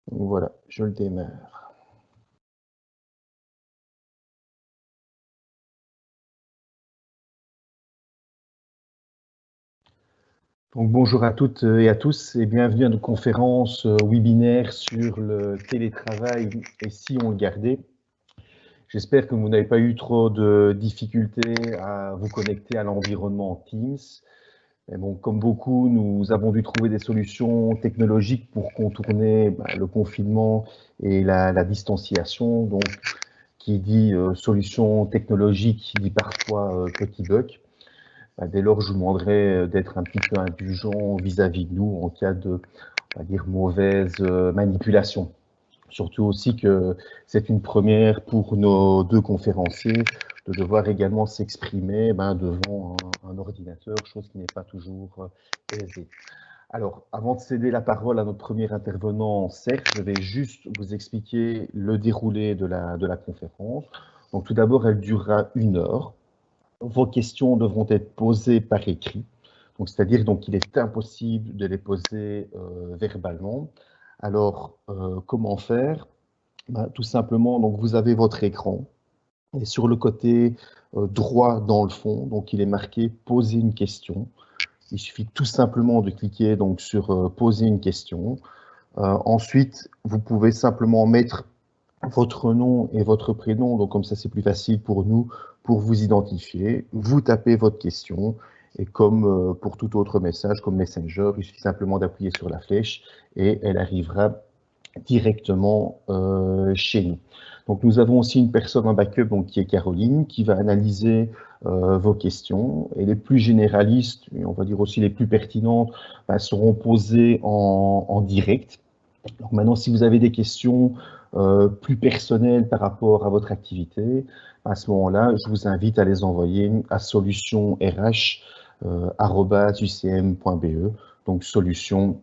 Donc voilà, je le démarre. Donc bonjour à toutes et à tous et bienvenue à notre conférence webinaire sur le télétravail et si on le gardait. J'espère que vous n'avez pas eu trop de difficultés à vous connecter à l'environnement Teams. Mais bon, comme beaucoup, nous avons dû trouver des solutions technologiques pour contourner le confinement et la distanciation. Donc, qui dit solution technologique dit parfois petit bug. Dès lors, je vous demanderai d'être un petit peu indulgent vis-à-vis de nous en cas de, on va dire, mauvaise manipulation. Surtout aussi que c'est une première pour nos deux conférenciers de devoir également s'exprimer devant un ordinateur, chose qui n'est pas toujours aisée. Alors, avant de céder la parole à notre premier intervenant, Serge, je vais juste vous expliquer le déroulé de la conférence. Donc, tout d'abord, elle durera 1 heure. Vos questions devront être posées par écrit. Donc, c'est-à-dire qu'il est impossible de les poser verbalement. Alors, comment faire? Tout simplement, donc vous avez votre écran et sur le côté droit dans le fond, donc il est marqué poser une question. Il suffit tout simplement de cliquer donc sur poser une question. Ensuite, vous pouvez simplement mettre votre nom et votre prénom, donc comme ça c'est plus facile pour nous pour vous identifier. Vous tapez votre question et comme pour tout autre message, comme Messenger, il suffit simplement d'appuyer sur la flèche et elle arrivera directement chez nous. Donc nous avons aussi une personne en backup donc, qui est Caroline, qui va analyser vos questions. Et les plus généralistes, et on va dire aussi les plus pertinentes, seront posées en direct. Donc maintenant, si vous avez des questions plus personnelles par rapport à votre activité, à ce moment-là, je vous invite à les envoyer à solutionrh@ucm.be, donc solution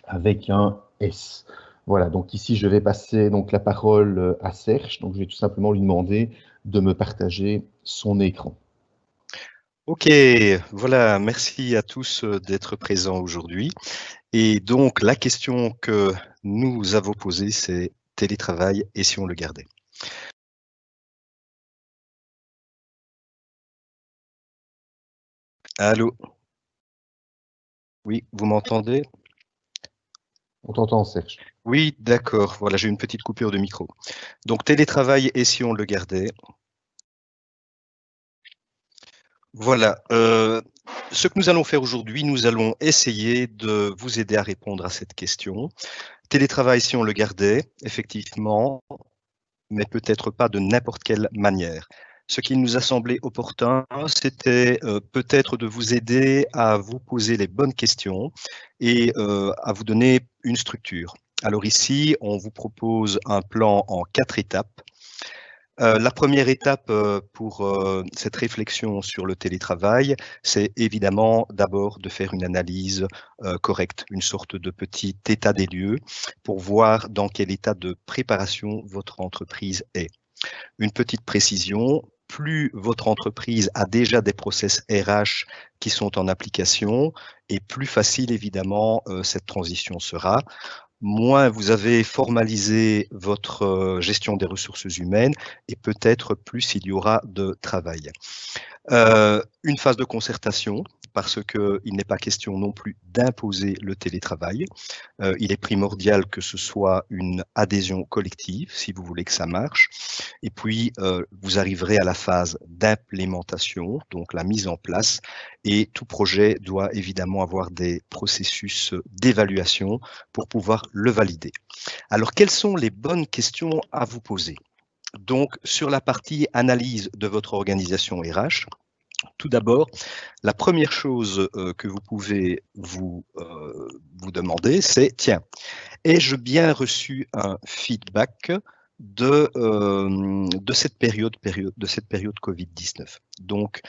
avec un S. Voilà, donc ici, je vais passer donc la parole à Serge. Donc, je vais tout simplement lui demander de me partager son écran. Ok, voilà, merci à tous d'être présents aujourd'hui. Et donc, la question que nous avons posée, c'est télétravail et si on le gardait? Allô? Oui, vous m'entendez? On t'entend, Serge. Oui, d'accord, voilà, j'ai une petite coupure de micro. Donc, télétravail et si on le gardait? Voilà, ce que nous allons faire aujourd'hui, nous allons essayer de vous aider à répondre à cette question. Télétravail si on le gardait, effectivement, mais peut-être pas de n'importe quelle manière. Ce qui nous a semblé opportun, c'était peut-être de vous aider à vous poser les bonnes questions et à vous donner une structure. Alors ici, on vous propose un plan en 4 étapes. La première étape pour cette réflexion sur le télétravail, c'est évidemment d'abord de faire une analyse correcte, une sorte de petit état des lieux pour voir dans quel état de préparation votre entreprise est. Une petite précision, plus votre entreprise a déjà des process RH qui sont en application et plus facile évidemment cette transition sera. Moins vous avez formalisé votre gestion des ressources humaines et peut-être plus il y aura de travail. Une phase de concertation, parce qu'il n'est pas question non plus d'imposer le télétravail. Il est primordial que ce soit une adhésion collective, si vous voulez que ça marche. Et puis, vous arriverez à la phase d'implémentation, donc la mise en place. Et tout projet doit évidemment avoir des processus d'évaluation pour pouvoir le valider. Alors, quelles sont les bonnes questions à vous poser? Donc, sur la partie analyse de votre organisation RH, tout d'abord, la première chose que vous pouvez vous demander, c'est tiens, ai-je bien reçu un feedback de cette période Covid-19? Donc,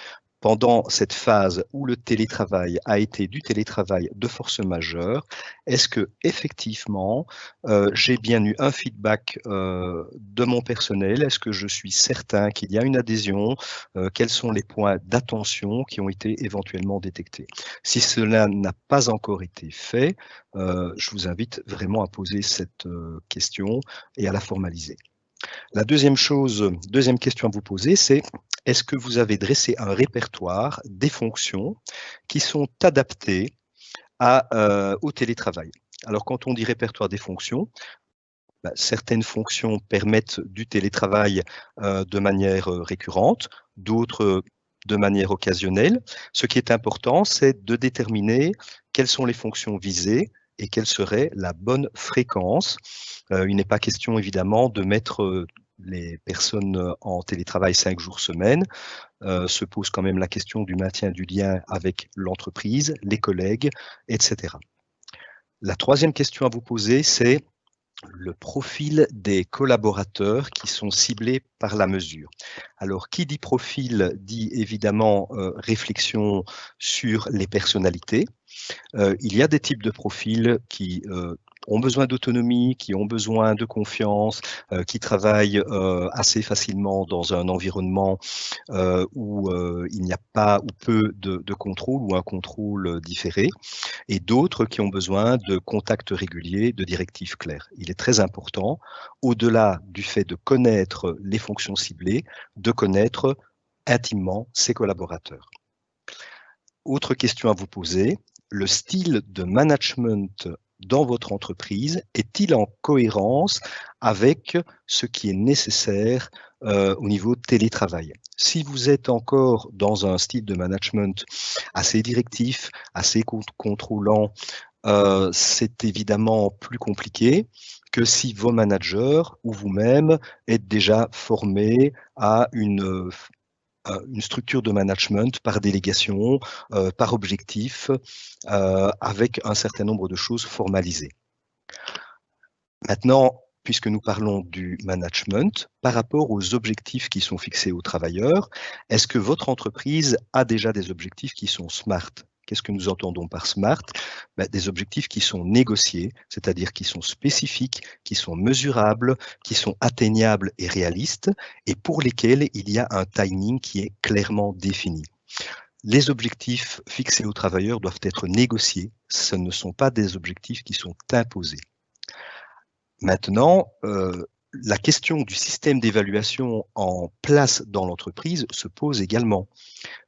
pendant cette phase où le télétravail a été du télétravail de force majeure, est-ce que effectivement j'ai bien eu un feedback de mon personnel? Est-ce que je suis certain qu'il y a une adhésion? Quels sont les points d'attention qui ont été éventuellement détectés? Si cela n'a pas encore été fait, je vous invite vraiment à poser cette question et à la formaliser. La deuxième question à vous poser, c'est est-ce que vous avez dressé un répertoire des fonctions qui sont adaptées au télétravail? Alors, quand on dit répertoire des fonctions, certaines fonctions permettent du télétravail de manière récurrente, d'autres de manière occasionnelle. Ce qui est important, c'est de déterminer quelles sont les fonctions visées et quelle serait la bonne fréquence. Il n'est pas question, évidemment, de mettre les personnes en télétravail 5 jours semaine. Se pose quand même la question du maintien du lien avec l'entreprise, les collègues, etc. La troisième question à vous poser, c'est le profil des collaborateurs qui sont ciblés par la mesure. Alors, qui dit profil dit évidemment réflexion sur les personnalités. Il y a des types de profils qui ont besoin d'autonomie, qui ont besoin de confiance, qui travaillent assez facilement dans un environnement où il n'y a pas ou peu de contrôle ou un contrôle différé, et d'autres qui ont besoin de contacts réguliers, de directives claires. Il est très important, au-delà du fait de connaître les fonctions ciblées, de connaître intimement ses collaborateurs. Autre question à vous poser, le style de management dans votre entreprise est-il en cohérence avec ce qui est nécessaire au niveau de télétravail? Si vous êtes encore dans un style de management assez directif, assez contrôlant, c'est évidemment plus compliqué que si vos managers ou vous-même êtes déjà formés à une structure de management par délégation, par objectif, avec un certain nombre de choses formalisées. Maintenant, puisque nous parlons du management, par rapport aux objectifs qui sont fixés aux travailleurs, est-ce que votre entreprise a déjà des objectifs qui sont SMART? Qu'est-ce que nous entendons par SMART? Des objectifs qui sont négociés, c'est-à-dire qui sont spécifiques, qui sont mesurables, qui sont atteignables et réalistes, et pour lesquels il y a un timing qui est clairement défini. Les objectifs fixés aux travailleurs doivent être négociés, ce ne sont pas des objectifs qui sont imposés. Maintenant, la question du système d'évaluation en place dans l'entreprise se pose également.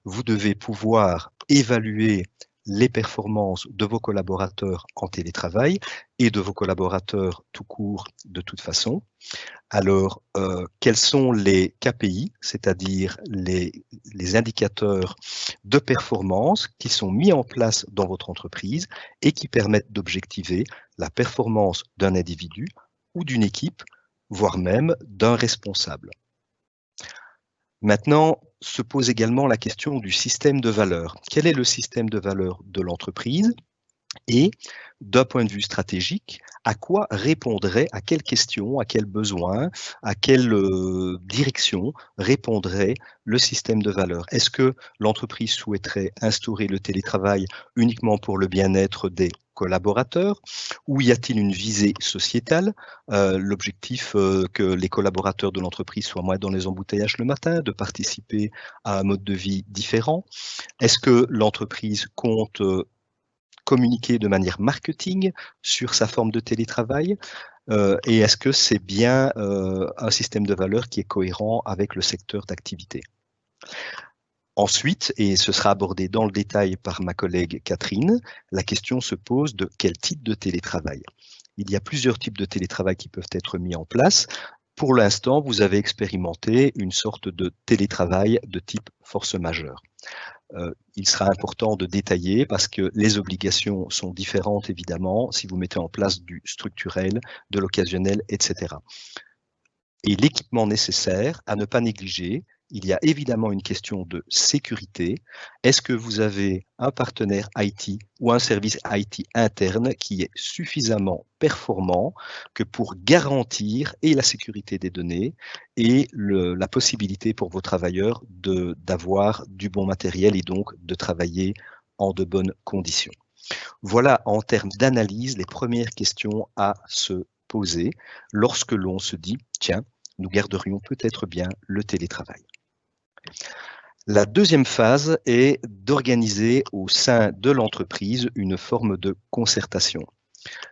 Vous devez pouvoir évaluer les performances de vos collaborateurs en télétravail et de vos collaborateurs tout court de toute façon. Alors, quels sont les KPI, c'est-à-dire les indicateurs de performance qui sont mis en place dans votre entreprise et qui permettent d'objectiver la performance d'un individu ou d'une équipe, voire même d'un responsable. Maintenant, se pose également la question du système de valeurs. Quel est le système de valeurs de l'entreprise? Et d'un point de vue stratégique, à quoi répondrait, à quelles questions, à quels besoins, à quelle direction répondrait le système de valeurs? Est-ce que l'entreprise souhaiterait instaurer le télétravail uniquement pour le bien-être des collaborateurs, ou y a-t-il une visée sociétale, l'objectif que les collaborateurs de l'entreprise soient moins dans les embouteillages le matin, de participer à un mode de vie différent? Est-ce que l'entreprise compte communiquer de manière marketing sur sa forme de télétravail, et est-ce que c'est bien un système de valeurs qui est cohérent avec le secteur d'activité? Ensuite, et ce sera abordé dans le détail par ma collègue Catherine, la question se pose de quel type de télétravail. Il y a plusieurs types de télétravail qui peuvent être mis en place. Pour l'instant, vous avez expérimenté une sorte de télétravail de type force majeure. Il sera important de détailler parce que les obligations sont différentes évidemment si vous mettez en place du structurel, de l'occasionnel, etc. Et l'équipement nécessaire à ne pas négliger, il y a évidemment une question de sécurité. Est-ce que vous avez un partenaire IT ou un service IT interne qui est suffisamment performant que pour garantir et la sécurité des données et la possibilité pour vos travailleurs d'avoir du bon matériel et donc de travailler en de bonnes conditions? Voilà en termes d'analyse les premières questions à se poser lorsque l'on se dit « tiens, nous garderions peut-être bien le télétravail ». La deuxième phase est d'organiser au sein de l'entreprise une forme de concertation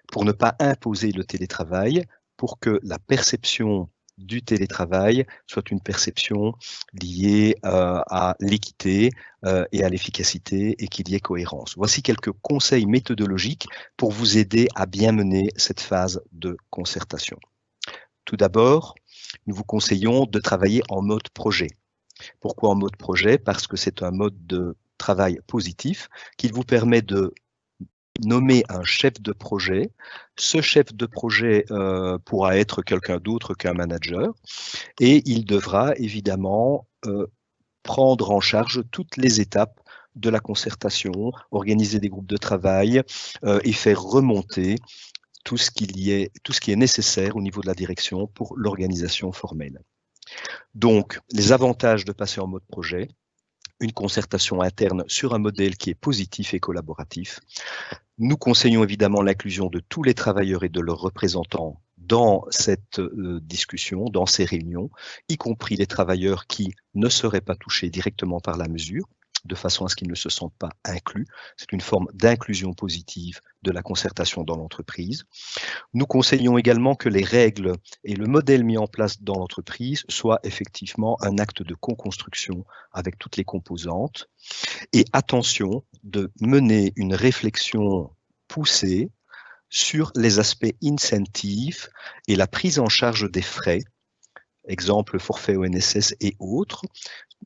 pour ne pas imposer le télétravail, pour que la perception du télétravail soit une perception liée à l'équité et à l'efficacité et qu'il y ait cohérence. Voici quelques conseils méthodologiques pour vous aider à bien mener cette phase de concertation. Tout d'abord, nous vous conseillons de travailler en mode projet. Pourquoi en mode projet? Parce que c'est un mode de travail positif qui vous permet de nommer un chef de projet. Ce chef de projet pourra être quelqu'un d'autre qu'un manager et il devra évidemment prendre en charge toutes les étapes de la concertation, organiser des groupes de travail et faire remonter tout ce qui est nécessaire au niveau de la direction pour l'organisation formelle. Donc, les avantages de passer en mode projet, une concertation interne sur un modèle qui est positif et collaboratif. Nous conseillons évidemment l'inclusion de tous les travailleurs et de leurs représentants dans cette discussion, dans ces réunions, y compris les travailleurs qui ne seraient pas touchés directement par la mesure, de façon à ce qu'ils ne se sentent pas inclus. C'est une forme d'inclusion positive de la concertation dans l'entreprise. Nous conseillons également que les règles et le modèle mis en place dans l'entreprise soient effectivement un acte de co-construction avec toutes les composantes. Et attention de mener une réflexion poussée sur les aspects incentives et la prise en charge des frais, exemple forfait ONSS et autres.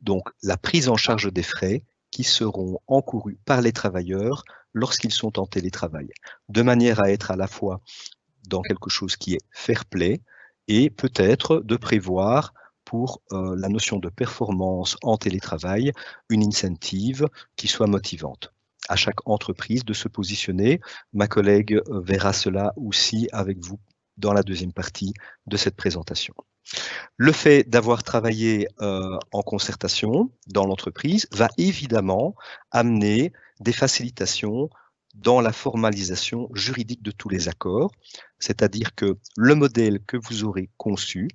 Donc la prise en charge des frais qui seront encourus par les travailleurs lorsqu'ils sont en télétravail, de manière à être à la fois dans quelque chose qui est fair play et peut-être de prévoir pour la notion de performance en télétravail une incentive qui soit motivante. À chaque entreprise de se positionner. Ma collègue verra cela aussi avec vous dans la deuxième partie de cette présentation. Le fait d'avoir travaillé en concertation dans l'entreprise va évidemment amener des facilitations dans la formalisation juridique de tous les accords, c'est-à-dire que le modèle que vous aurez conçu,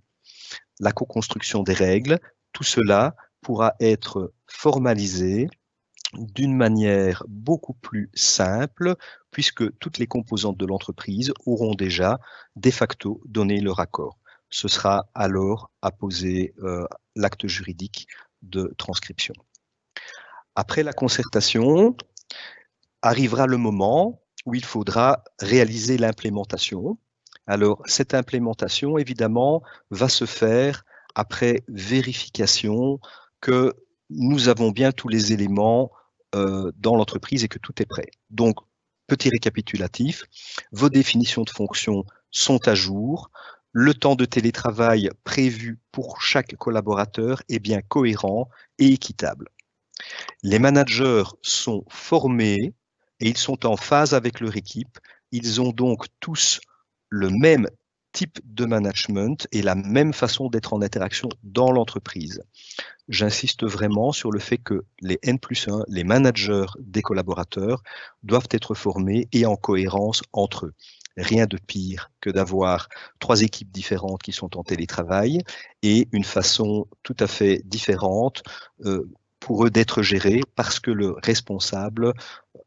la co-construction des règles, tout cela pourra être formalisé d'une manière beaucoup plus simple, puisque toutes les composantes de l'entreprise auront déjà de facto donné leur accord. Ce sera alors à poser l'acte juridique de transcription. Après la concertation, arrivera le moment où il faudra réaliser l'implémentation. Alors, cette implémentation, évidemment, va se faire après vérification que nous avons bien tous les éléments dans l'entreprise et que tout est prêt. Donc, petit récapitulatif, vos définitions de fonctions sont à jour. Le temps de télétravail prévu pour chaque collaborateur est bien cohérent et équitable. Les managers sont formés et ils sont en phase avec leur équipe. Ils ont donc tous le même type de management et la même façon d'être en interaction dans l'entreprise. J'insiste vraiment sur le fait que les N+1, les managers des collaborateurs, doivent être formés et en cohérence entre eux. Rien de pire que d'avoir 3 équipes différentes qui sont en télétravail et une façon tout à fait différente pour eux d'être gérés parce que le responsable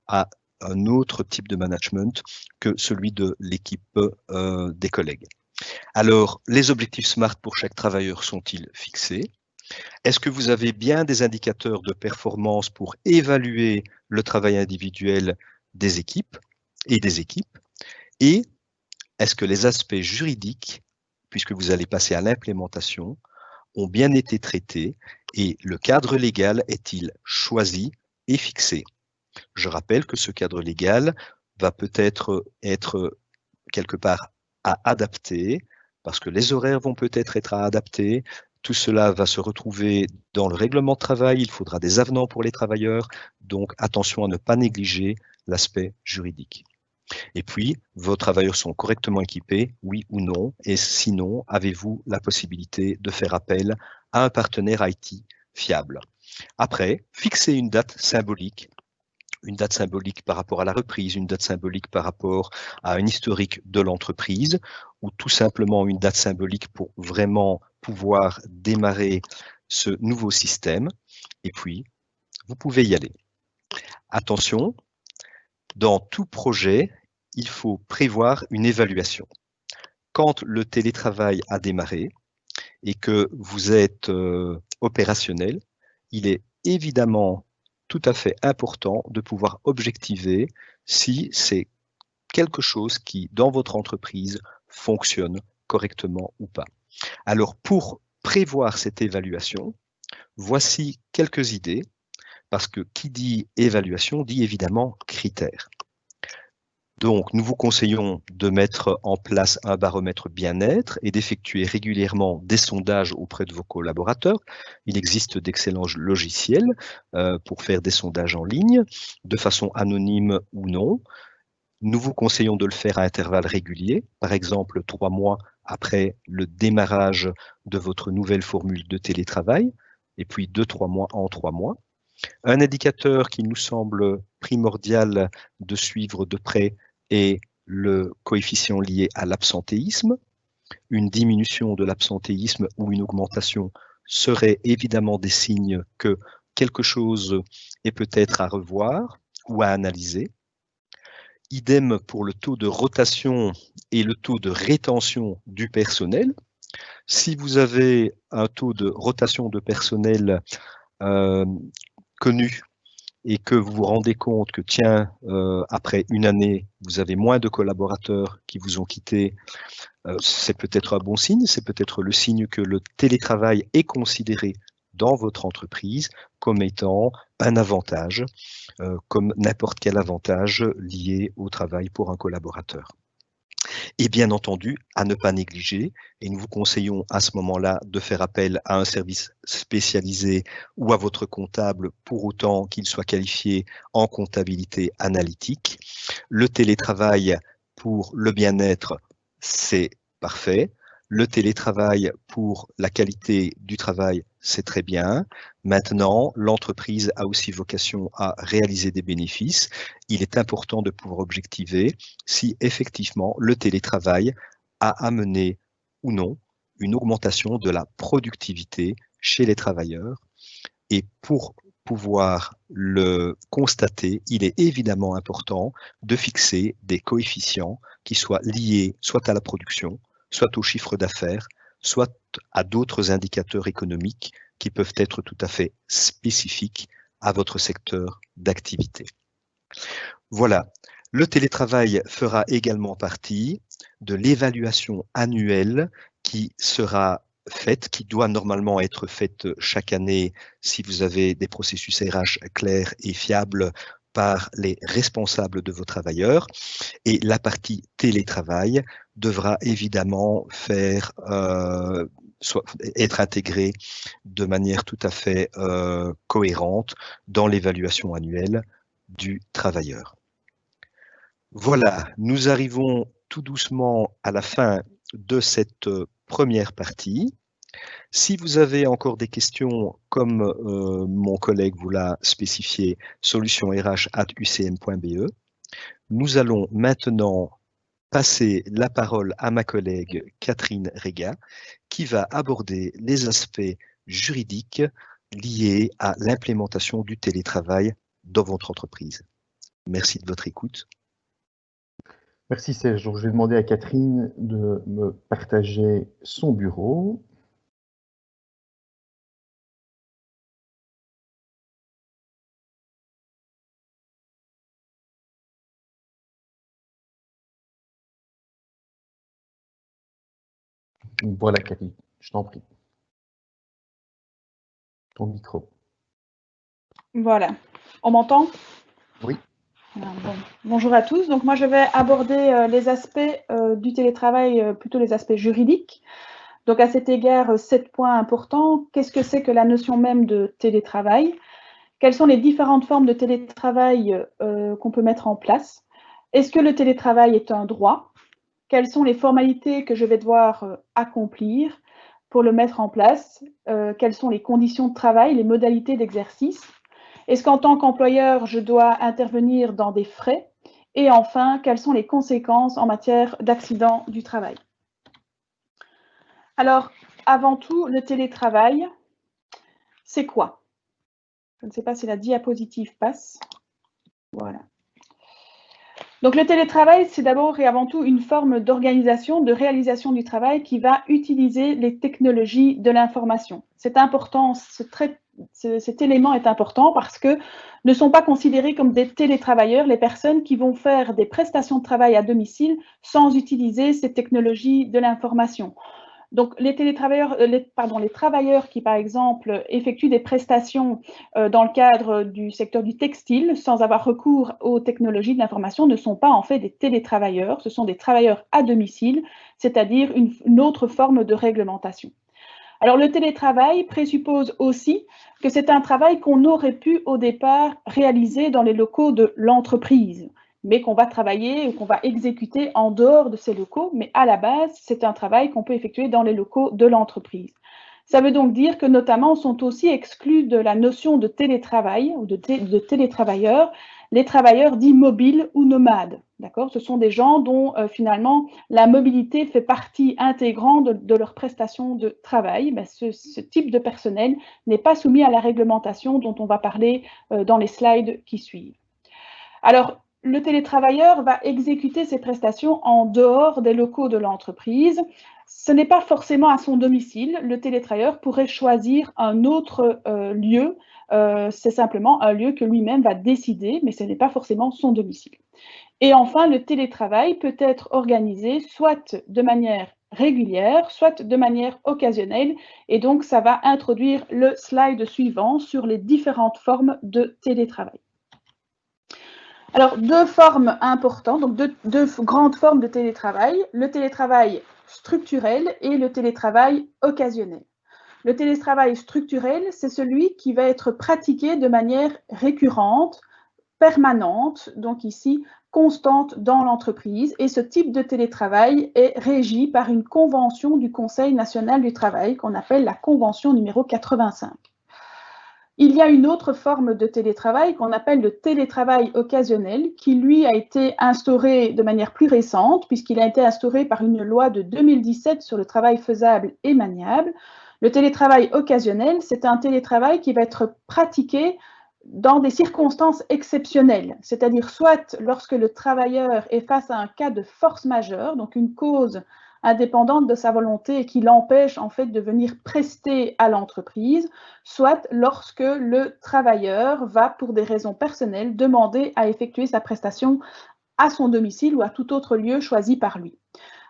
a un autre type de management que celui de l'équipe des collègues. Alors, les objectifs SMART pour chaque travailleur sont-ils fixés? Est-ce que vous avez bien des indicateurs de performance pour évaluer le travail individuel des équipes et des équipes? Et est-ce que les aspects juridiques, puisque vous allez passer à l'implémentation, ont bien été traités et le cadre légal est-il choisi et fixé? Je rappelle que ce cadre légal va peut-être être quelque part à adapter, parce que les horaires vont peut-être être à adapter, Tout cela va se retrouver dans le règlement de travail. Il faudra des avenants pour les travailleurs. Donc, attention à ne pas négliger l'aspect juridique. Et puis, vos travailleurs sont correctement équipés, oui ou non? Et sinon, avez-vous la possibilité de faire appel à un partenaire IT fiable? Après, fixez une date symbolique par rapport à la reprise, une date symbolique par rapport à un historique de l'entreprise, ou tout simplement une date symbolique pour vraiment pouvoir démarrer ce nouveau système. Et puis, vous pouvez y aller. Attention, dans tout projet, il faut prévoir une évaluation. Quand le télétravail a démarré et que vous êtes opérationnel, il est évidemment tout à fait important de pouvoir objectiver si c'est quelque chose qui, dans votre entreprise, fonctionne correctement ou pas. Alors, pour prévoir cette évaluation, voici quelques idées, parce que qui dit évaluation dit évidemment critères. Donc, nous vous conseillons de mettre en place un baromètre bien-être et d'effectuer régulièrement des sondages auprès de vos collaborateurs. Il existe d'excellents logiciels pour faire des sondages en ligne, de façon anonyme ou non. Nous vous conseillons de le faire à intervalles réguliers, par exemple 3 mois après le démarrage de votre nouvelle formule de télétravail, et puis 2-3 mois en 3 mois. Un indicateur qui nous semble primordial de suivre de près est le coefficient lié à l'absentéisme. Une diminution de l'absentéisme ou une augmentation serait évidemment des signes que quelque chose est peut-être à revoir ou à analyser. Idem pour le taux de rotation et le taux de rétention du personnel. Si vous avez un taux de rotation de personnel connu et que vous vous rendez compte que, tiens, après une année, vous avez moins de collaborateurs qui vous ont quitté, c'est peut-être un bon signe, c'est peut-être le signe que le télétravail est considéré dans votre entreprise comme étant un avantage, comme n'importe quel avantage lié au travail pour un collaborateur. Et bien entendu, à ne pas négliger, et nous vous conseillons à ce moment-là de faire appel à un service spécialisé ou à votre comptable pour autant qu'il soit qualifié en comptabilité analytique. Le télétravail pour le bien-être, c'est parfait. Le télétravail pour la qualité du travail, c'est très bien. Maintenant, l'entreprise a aussi vocation à réaliser des bénéfices. Il est important de pouvoir objectiver si effectivement le télétravail a amené ou non une augmentation de la productivité chez les travailleurs. Et pour pouvoir le constater, il est évidemment important de fixer des coefficients qui soient liés soit à la production, soit au chiffre d'affaires, soit à d'autres indicateurs économiques qui peuvent être tout à fait spécifiques à votre secteur d'activité. Voilà, le télétravail fera également partie de l'évaluation annuelle qui sera faite, qui doit normalement être faite chaque année si vous avez des processus RH clairs et fiables par les responsables de vos travailleurs. Et la partie télétravail devra évidemment être intégrée de manière tout à fait cohérente dans l'évaluation annuelle du travailleur. Voilà, nous arrivons tout doucement à la fin de cette première partie. Si vous avez encore des questions, comme mon collègue vous l'a spécifié, solutionrh@ucm.be, nous allons maintenant passer la parole à ma collègue Catherine Rega, qui va aborder les aspects juridiques liés à l'implémentation du télétravail dans votre entreprise. Merci de votre écoute. Merci Serge. Donc, je vais demander à Catherine de me partager son bureau. Voilà Catherine, je t'en prie. Ton micro. Voilà. On m'entend? Oui. Bon. Bonjour à tous. Donc moi, je vais aborder les aspects du télétravail, plutôt les aspects juridiques. Donc à cet égard, 7 points importants. Qu'est-ce que c'est que la notion même de télétravail? Quelles sont les différentes formes de télétravail qu'on peut mettre en place? Est-ce que le télétravail est un droit? Quelles sont les formalités que je vais devoir accomplir pour le mettre en place? Quelles sont les conditions de travail, les modalités d'exercice? Est-ce qu'en tant qu'employeur, je dois intervenir dans des frais? Et enfin, quelles sont les conséquences en matière d'accident du travail? Alors, avant tout, le télétravail, c'est quoi? Je ne sais pas si la diapositive passe. Voilà. Donc le télétravail, c'est d'abord et avant tout une forme d'organisation, de réalisation du travail qui va utiliser les technologies de l'information. C'est important, cet élément est important parce que ne sont pas considérés comme des télétravailleurs les personnes qui vont faire des prestations de travail à domicile sans utiliser ces technologies de l'information. Donc, les travailleurs qui, par exemple, effectuent des prestations dans le cadre du secteur du textile sans avoir recours aux technologies de l'information ne sont pas en fait des télétravailleurs, ce sont des travailleurs à domicile, c'est-à-dire une autre forme de réglementation. Alors, le télétravail présuppose aussi que c'est un travail qu'on aurait pu au départ réaliser dans les locaux de l'entreprise, mais qu'on va travailler ou qu'on va exécuter en dehors de ces locaux, mais à la base, c'est un travail qu'on peut effectuer dans les locaux de l'entreprise. Ça veut donc dire que notamment sont aussi exclus de la notion de télétravail ou de télétravailleurs les travailleurs dits mobiles ou nomades. D'accord ? Ce sont des gens dont finalement la mobilité fait partie intégrante de leur prestation de travail. Ben, ce type de personnel n'est pas soumis à la réglementation dont on va parler dans les slides qui suivent. Alors, le télétravailleur va exécuter ses prestations en dehors des locaux de l'entreprise. Ce n'est pas forcément à son domicile. Le télétravailleur pourrait choisir un autre lieu. C'est simplement un lieu que lui-même va décider, mais ce n'est pas forcément son domicile. Et enfin, le télétravail peut être organisé soit de manière régulière, soit de manière occasionnelle. Et donc, ça va introduire le slide suivant sur les différentes formes de télétravail. Alors, deux formes importantes, donc deux grandes formes de télétravail, le télétravail structurel et le télétravail occasionnel. Le télétravail structurel, c'est celui qui va être pratiqué de manière récurrente, permanente, donc ici constante dans l'entreprise, et ce type de télétravail est régi par une convention du Conseil national du travail qu'on appelle la convention numéro 85. Il y a une autre forme de télétravail qu'on appelle le télétravail occasionnel qui, lui, a été instauré de manière plus récente puisqu'il a été instauré par une loi de 2017 sur le travail faisable et maniable. Le télétravail occasionnel, c'est un télétravail qui va être pratiqué dans des circonstances exceptionnelles, c'est-à-dire soit lorsque le travailleur est face à un cas de force majeure, donc une cause indépendante de sa volonté et qui l'empêche en fait de venir prester à l'entreprise, soit lorsque le travailleur va, pour des raisons personnelles, demander à effectuer sa prestation à son domicile ou à tout autre lieu choisi par lui.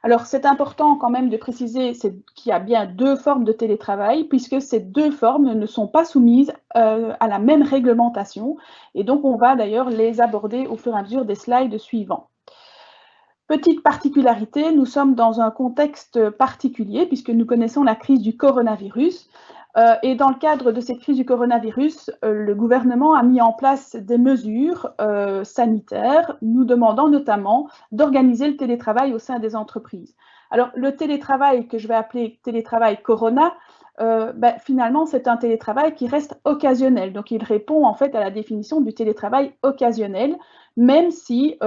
Alors, c'est important quand même de préciser qu'il y a bien deux formes de télétravail, puisque ces deux formes ne sont pas soumises à la même réglementation, et donc on va d'ailleurs les aborder au fur et à mesure des slides suivants. Petite particularité, nous sommes dans un contexte particulier puisque nous connaissons la crise du coronavirus. Et dans le cadre de cette crise du coronavirus, le gouvernement a mis en place des mesures sanitaires, nous demandant notamment d'organiser le télétravail au sein des entreprises. Alors, le télétravail que je vais appeler télétravail Corona, finalement, c'est un télétravail qui reste occasionnel. Donc, il répond en fait à la définition du télétravail occasionnel, même si,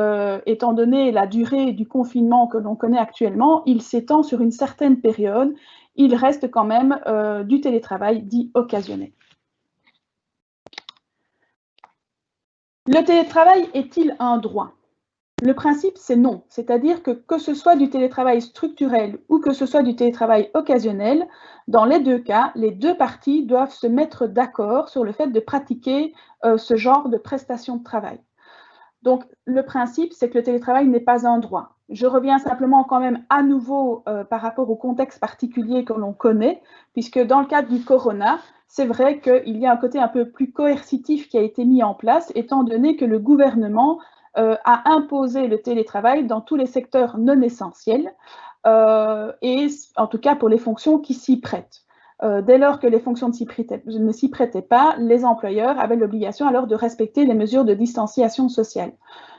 étant donné la durée du confinement que l'on connaît actuellement, il s'étend sur une certaine période. Il reste quand même du télétravail dit occasionnel. Le télétravail est-il un droit ? Le principe, c'est non. C'est-à-dire que ce soit du télétravail structurel ou que ce soit du télétravail occasionnel, dans les deux cas, les deux parties doivent se mettre d'accord sur le fait de pratiquer ce genre de prestation de travail. Donc, le principe, c'est que le télétravail n'est pas un droit. Je reviens simplement quand même à nouveau par rapport au contexte particulier que l'on connaît, puisque dans le cadre du corona, c'est vrai qu'il y a un côté un peu plus coercitif qui a été mis en place, étant donné que le gouvernement a imposé le télétravail dans tous les secteurs non essentiels, et en tout cas pour les fonctions qui s'y prêtent. Dès lors que les fonctions ne s'y prêtaient pas, les employeurs avaient l'obligation alors de respecter les mesures de distanciation sociale.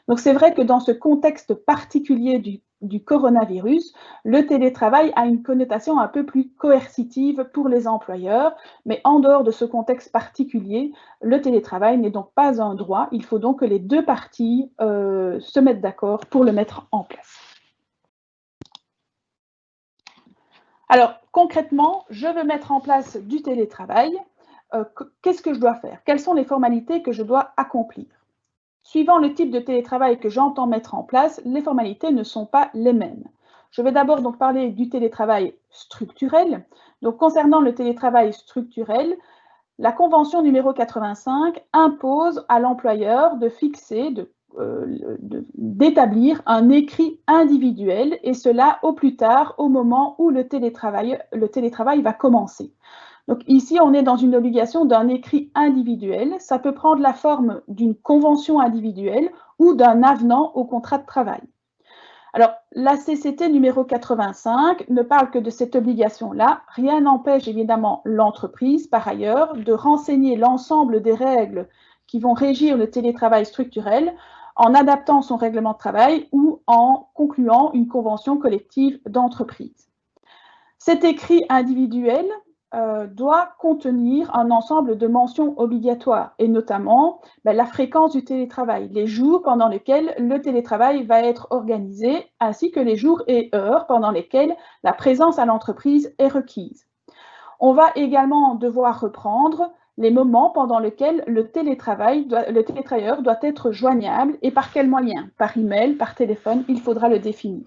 Donc c'est vrai que dans ce contexte particulier du coronavirus, le télétravail a une connotation un peu plus coercitive pour les employeurs, mais en dehors de ce contexte particulier, le télétravail n'est donc pas un droit. Il faut donc que les deux parties se mettent d'accord pour le mettre en place. Alors, concrètement, je veux mettre en place du télétravail. Qu'est-ce que je dois faire? Quelles sont les formalités que je dois accomplir? Suivant le type de télétravail que j'entends mettre en place, les formalités ne sont pas les mêmes. Je vais d'abord donc parler du télétravail structurel. Donc, concernant le télétravail structurel, la convention numéro 85 impose à l'employeur de fixer, d'établir un écrit individuel, et cela au plus tard au moment où le télétravail va commencer. Donc ici, on est dans une obligation d'un écrit individuel. Ça peut prendre la forme d'une convention individuelle ou d'un avenant au contrat de travail. Alors, la CCT numéro 85 ne parle que de cette obligation-là. Rien n'empêche évidemment l'entreprise, par ailleurs, de renseigner l'ensemble des règles qui vont régir le télétravail structurel en adaptant son règlement de travail ou en concluant une convention collective d'entreprise. Cet écrit individuel doit contenir un ensemble de mentions obligatoires, et notamment la fréquence du télétravail, les jours pendant lesquels le télétravail va être organisé, ainsi que les jours et heures pendant lesquels la présence à l'entreprise est requise. On va également devoir reprendre les moments pendant lesquels le télétravailleur doit être joignable, et par quels moyens? Par email, par téléphone, il faudra le définir.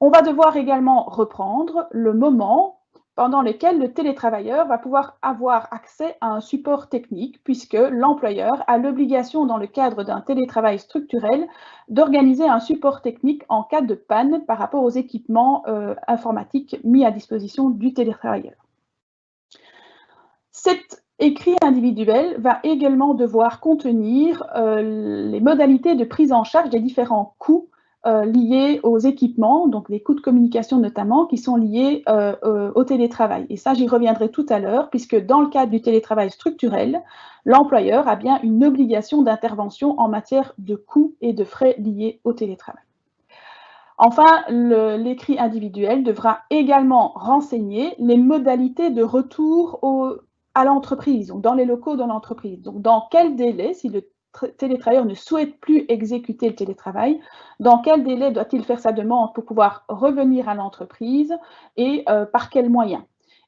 On va devoir également reprendre le moment pendant lesquels le télétravailleur va pouvoir avoir accès à un support technique, puisque l'employeur a l'obligation, dans le cadre d'un télétravail structurel, d'organiser un support technique en cas de panne par rapport aux équipements informatiques mis à disposition du télétravailleur. Cet écrit individuel va également devoir contenir les modalités de prise en charge des différents coûts liés aux équipements, donc les coûts de communication notamment, qui sont liés au télétravail. Et ça, j'y reviendrai tout à l'heure, puisque dans le cadre du télétravail structurel, l'employeur a bien une obligation d'intervention en matière de coûts et de frais liés au télétravail. Enfin, l'écrit individuel devra également renseigner les modalités de retour à l'entreprise, donc dans les locaux de l'entreprise. Donc, dans quel délai, si le télétravailleur ne souhaite plus exécuter le télétravail, dans quel délai doit-il faire sa demande pour pouvoir revenir à l'entreprise et par quels moyens?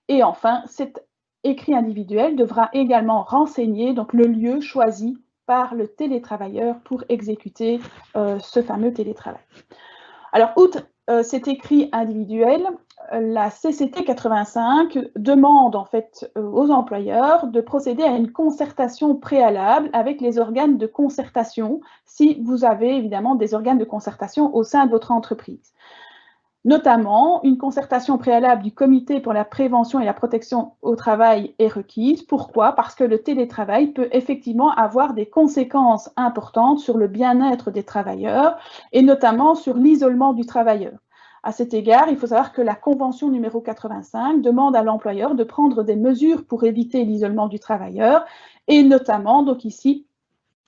Et enfin, cet écrit individuel devra également renseigner donc, le lieu choisi par le télétravailleur pour exécuter ce fameux télétravail. Alors, outre cet écrit individuel, la CCT 85 demande en fait aux employeurs de procéder à une concertation préalable avec les organes de concertation, si vous avez évidemment des organes de concertation au sein de votre entreprise. Notamment, une concertation préalable du comité pour la prévention et la protection au travail est requise. Pourquoi? Parce que le télétravail peut effectivement avoir des conséquences importantes sur le bien-être des travailleurs et notamment sur l'isolement du travailleur. À cet égard, il faut savoir que la convention numéro 85 demande à l'employeur de prendre des mesures pour éviter l'isolement du travailleur et notamment, donc ici,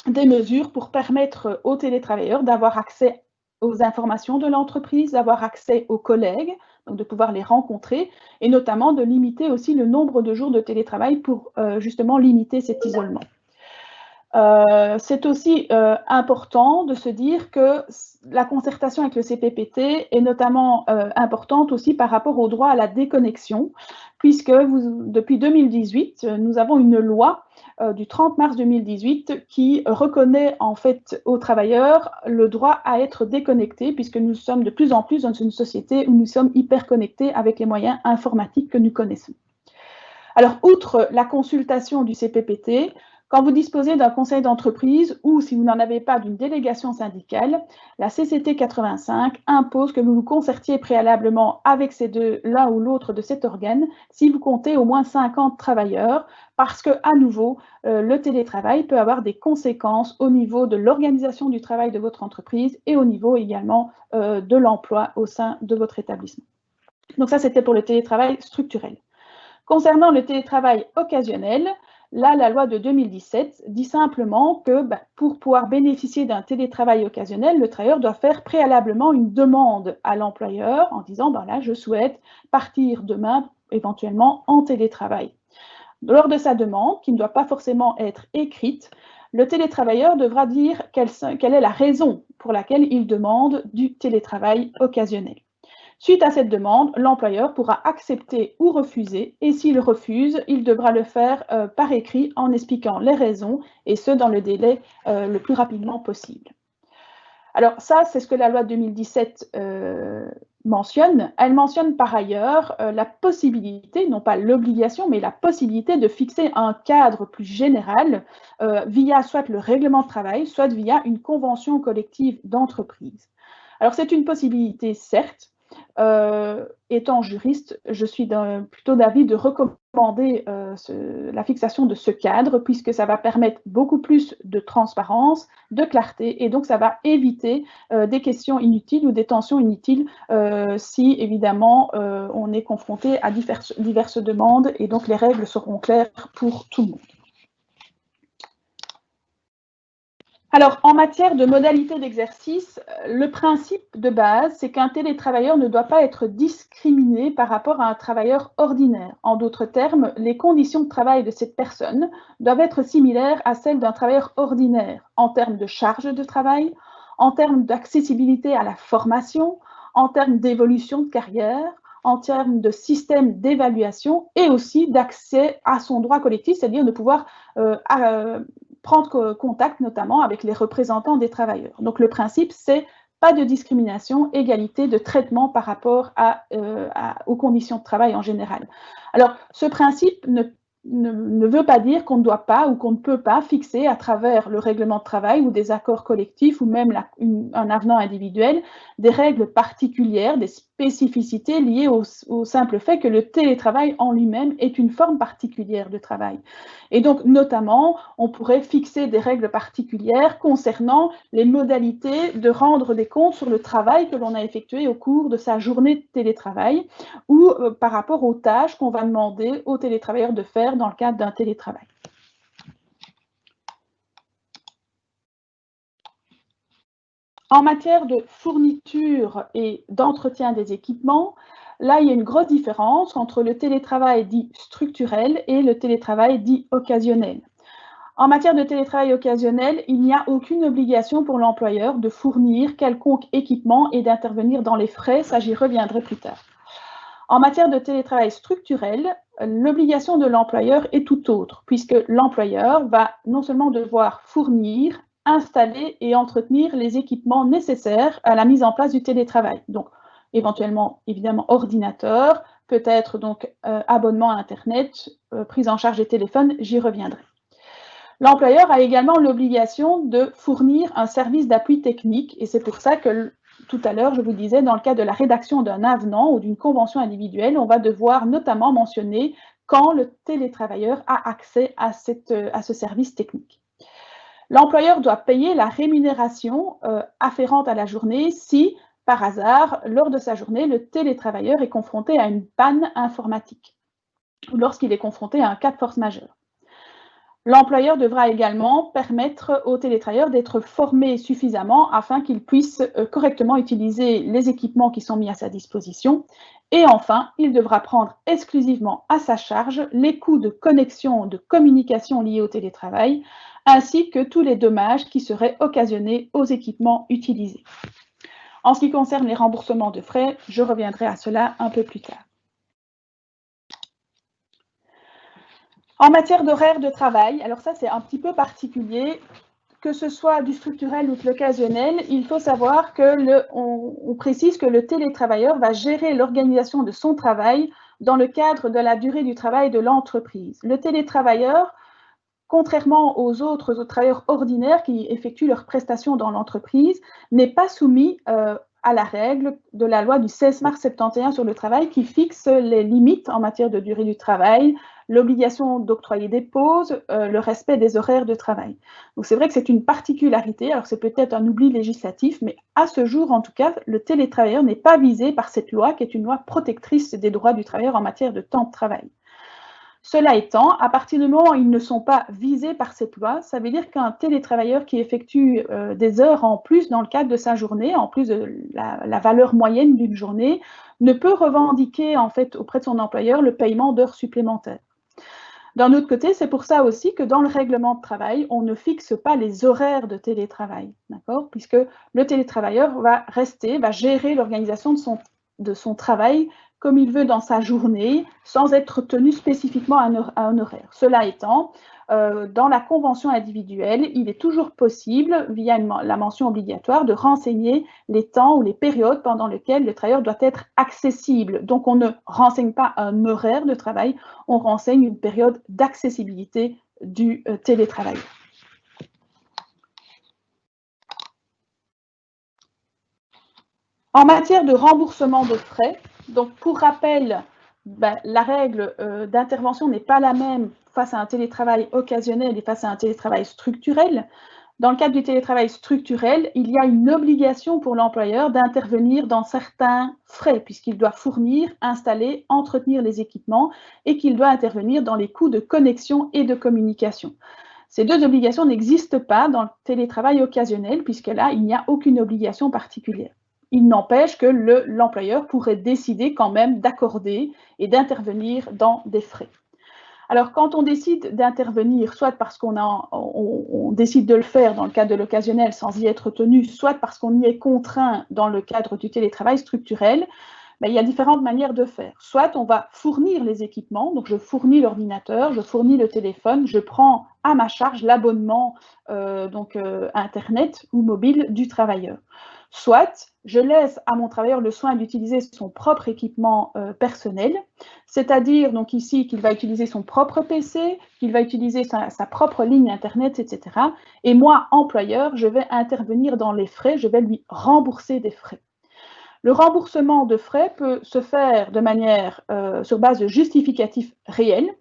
des mesures pour permettre aux télétravailleurs d'avoir accès aux informations de l'entreprise, d'avoir accès aux collègues, donc de pouvoir les rencontrer, et notamment de limiter aussi le nombre de jours de télétravail pour justement limiter cet isolement. C'est aussi important de se dire que la concertation avec le CPPT est notamment importante aussi par rapport au droit à la déconnexion, puisque depuis 2018, nous avons une loi du 30 mars 2018 qui reconnaît en fait aux travailleurs le droit à être déconnectés, puisque nous sommes de plus en plus dans une société où nous sommes hyper connectés avec les moyens informatiques que nous connaissons. Alors, outre la consultation du CPPT, Quand vous disposez d'un conseil d'entreprise ou si vous n'en avez pas d'une délégation syndicale, la CCT 85 impose que vous vous concertiez préalablement avec l'un ou l'autre de cet organe si vous comptez au moins 50 travailleurs parce que, à nouveau, le télétravail peut avoir des conséquences au niveau de l'organisation du travail de votre entreprise et au niveau également de l'emploi au sein de votre établissement. Donc ça, c'était pour le télétravail structurel. Concernant le télétravail occasionnel, là, la loi de 2017 dit simplement que pour pouvoir bénéficier d'un télétravail occasionnel, le travailleur doit faire préalablement une demande à l'employeur en disant là, je souhaite partir demain éventuellement en télétravail. Lors de sa demande, qui ne doit pas forcément être écrite, le télétravailleur devra dire quelle est la raison pour laquelle il demande du télétravail occasionnel. Suite à cette demande, l'employeur pourra accepter ou refuser, et s'il refuse, il devra le faire par écrit en expliquant les raisons, et ce, dans le délai le plus rapidement possible. Alors ça, c'est ce que la loi de 2017 mentionne. Elle mentionne par ailleurs la possibilité, non pas l'obligation, mais la possibilité de fixer un cadre plus général via soit le règlement de travail, soit via une convention collective d'entreprise. Alors c'est une possibilité, certes. Étant juriste, je suis plutôt d'avis de recommander la fixation de ce cadre puisque ça va permettre beaucoup plus de transparence, de clarté et donc ça va éviter des questions inutiles ou des tensions inutiles si évidemment on est confronté à diverses demandes et donc les règles seront claires pour tout le monde. Alors, en matière de modalités d'exercice, le principe de base, c'est qu'un télétravailleur ne doit pas être discriminé par rapport à un travailleur ordinaire. En d'autres termes, les conditions de travail de cette personne doivent être similaires à celles d'un travailleur ordinaire en termes de charge de travail, en termes d'accessibilité à la formation, en termes d'évolution de carrière, en termes de système d'évaluation et aussi d'accès à son droit collectif, c'est-à-dire de pouvoir prendre contact notamment avec les représentants des travailleurs. Donc le principe, c'est pas de discrimination, égalité de traitement par rapport aux conditions de travail en général. Alors ce principe ne veut pas dire qu'on ne doit pas ou qu'on ne peut pas fixer à travers le règlement de travail ou des accords collectifs ou même un avenant individuel des règles particulières, des spécificités liées au simple fait que le télétravail en lui-même est une forme particulière de travail. Et donc, notamment, on pourrait fixer des règles particulières concernant les modalités de rendre des comptes sur le travail que l'on a effectué au cours de sa journée de télétravail ou par rapport aux tâches qu'on va demander aux télétravailleurs de faire dans le cadre d'un télétravail. En matière de fourniture et d'entretien des équipements, là, il y a une grosse différence entre le télétravail dit structurel et le télétravail dit occasionnel. En matière de télétravail occasionnel, il n'y a aucune obligation pour l'employeur de fournir quelconque équipement et d'intervenir dans les frais, ça j'y reviendrai plus tard. En matière de télétravail structurel, l'obligation de l'employeur est tout autre, puisque l'employeur va non seulement devoir fournir, installer et entretenir les équipements nécessaires à la mise en place du télétravail. Donc, éventuellement, évidemment, ordinateur, peut-être donc abonnement à Internet, prise en charge des téléphones, j'y reviendrai. L'employeur a également l'obligation de fournir un service d'appui technique et c'est pour ça que tout à l'heure, je vous disais, dans le cas de la rédaction d'un avenant ou d'une convention individuelle, on va devoir notamment mentionner quand le télétravailleur a accès à ce service technique. L'employeur doit payer la rémunération afférente à la journée si, par hasard, lors de sa journée, le télétravailleur est confronté à une panne informatique ou lorsqu'il est confronté à un cas de force majeure. L'employeur devra également permettre aux télétravailleurs d'être formés suffisamment afin qu'ils puissent correctement utiliser les équipements qui sont mis à sa disposition. Et enfin, il devra prendre exclusivement à sa charge les coûts de connexion, de communication liés au télétravail, ainsi que tous les dommages qui seraient occasionnés aux équipements utilisés. En ce qui concerne les remboursements de frais, je reviendrai à cela un peu plus tard. En matière d'horaire de travail, alors ça c'est un petit peu particulier, que ce soit du structurel ou de l'occasionnel, il faut savoir que on précise que le télétravailleur va gérer l'organisation de son travail dans le cadre de la durée du travail de l'entreprise. Le télétravailleur contrairement aux autres travailleurs ordinaires qui effectuent leurs prestations dans l'entreprise, n'est pas soumis à la règle de la loi du 16 mars 71 sur le travail qui fixe les limites en matière de durée du travail, l'obligation d'octroyer des pauses, le respect des horaires de travail. Donc c'est vrai que c'est une particularité, alors c'est peut-être un oubli législatif, mais à ce jour en tout cas, le télétravailleur n'est pas visé par cette loi qui est une loi protectrice des droits du travailleur en matière de temps de travail. Cela étant, à partir du moment où ils ne sont pas visés par cette loi, ça veut dire qu'un télétravailleur qui effectue des heures en plus dans le cadre de sa journée, en plus de la valeur moyenne d'une journée, ne peut revendiquer en fait auprès de son employeur le paiement d'heures supplémentaires. D'un autre côté, c'est pour ça aussi que dans le règlement de travail, on ne fixe pas les horaires de télétravail, d'accord, puisque le télétravailleur va gérer l'organisation de son travail comme il veut dans sa journée, sans être tenu spécifiquement à un horaire. Cela étant, dans la convention individuelle, il est toujours possible, via la mention obligatoire, de renseigner les temps ou les périodes pendant lesquelles le travailleur doit être accessible. Donc, on ne renseigne pas un horaire de travail, on renseigne une période d'accessibilité du télétravail. En matière de remboursement de frais, donc pour rappel, la règle d'intervention n'est pas la même face à un télétravail occasionnel et face à un télétravail structurel. Dans le cadre du télétravail structurel, il y a une obligation pour l'employeur d'intervenir dans certains frais, puisqu'il doit fournir, installer, entretenir les équipements et qu'il doit intervenir dans les coûts de connexion et de communication. Ces deux obligations n'existent pas dans le télétravail occasionnel, puisque là, il n'y a aucune obligation particulière. Il n'empêche que l'employeur pourrait décider quand même d'accorder et d'intervenir dans des frais. Alors, quand on décide d'intervenir, soit parce qu'on décide de le faire dans le cadre de l'occasionnel sans y être tenu, soit parce qu'on y est contraint dans le cadre du télétravail structurel, il y a différentes manières de faire. Soit on va fournir les équipements, donc je fournis l'ordinateur, je fournis le téléphone, je prends à ma charge l'abonnement Internet ou mobile du travailleur. Soit je laisse à mon travailleur le soin d'utiliser son propre équipement personnel, c'est-à-dire donc ici qu'il va utiliser son propre PC, qu'il va utiliser sa propre ligne Internet, etc. Et moi, employeur, je vais intervenir dans les frais, je vais lui rembourser des frais. Le remboursement de frais peut se faire de manière sur base de justificatifs réels,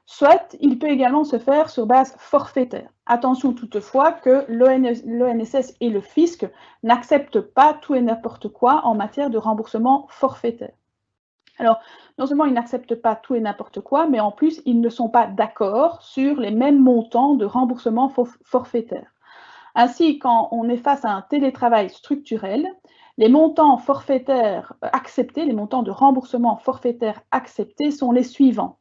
soit il peut également se faire sur base forfaitaire. Attention toutefois que l'ONSS et le fisc n'acceptent pas tout et n'importe quoi en matière de remboursement forfaitaire. Alors, non seulement ils n'acceptent pas tout et n'importe quoi, mais en plus, ils ne sont pas d'accord sur les mêmes montants de remboursement forfaitaire. Ainsi, quand on est face à un télétravail structurel, les montants forfaitaires acceptés, les montants de remboursement forfaitaire acceptés sont les suivants.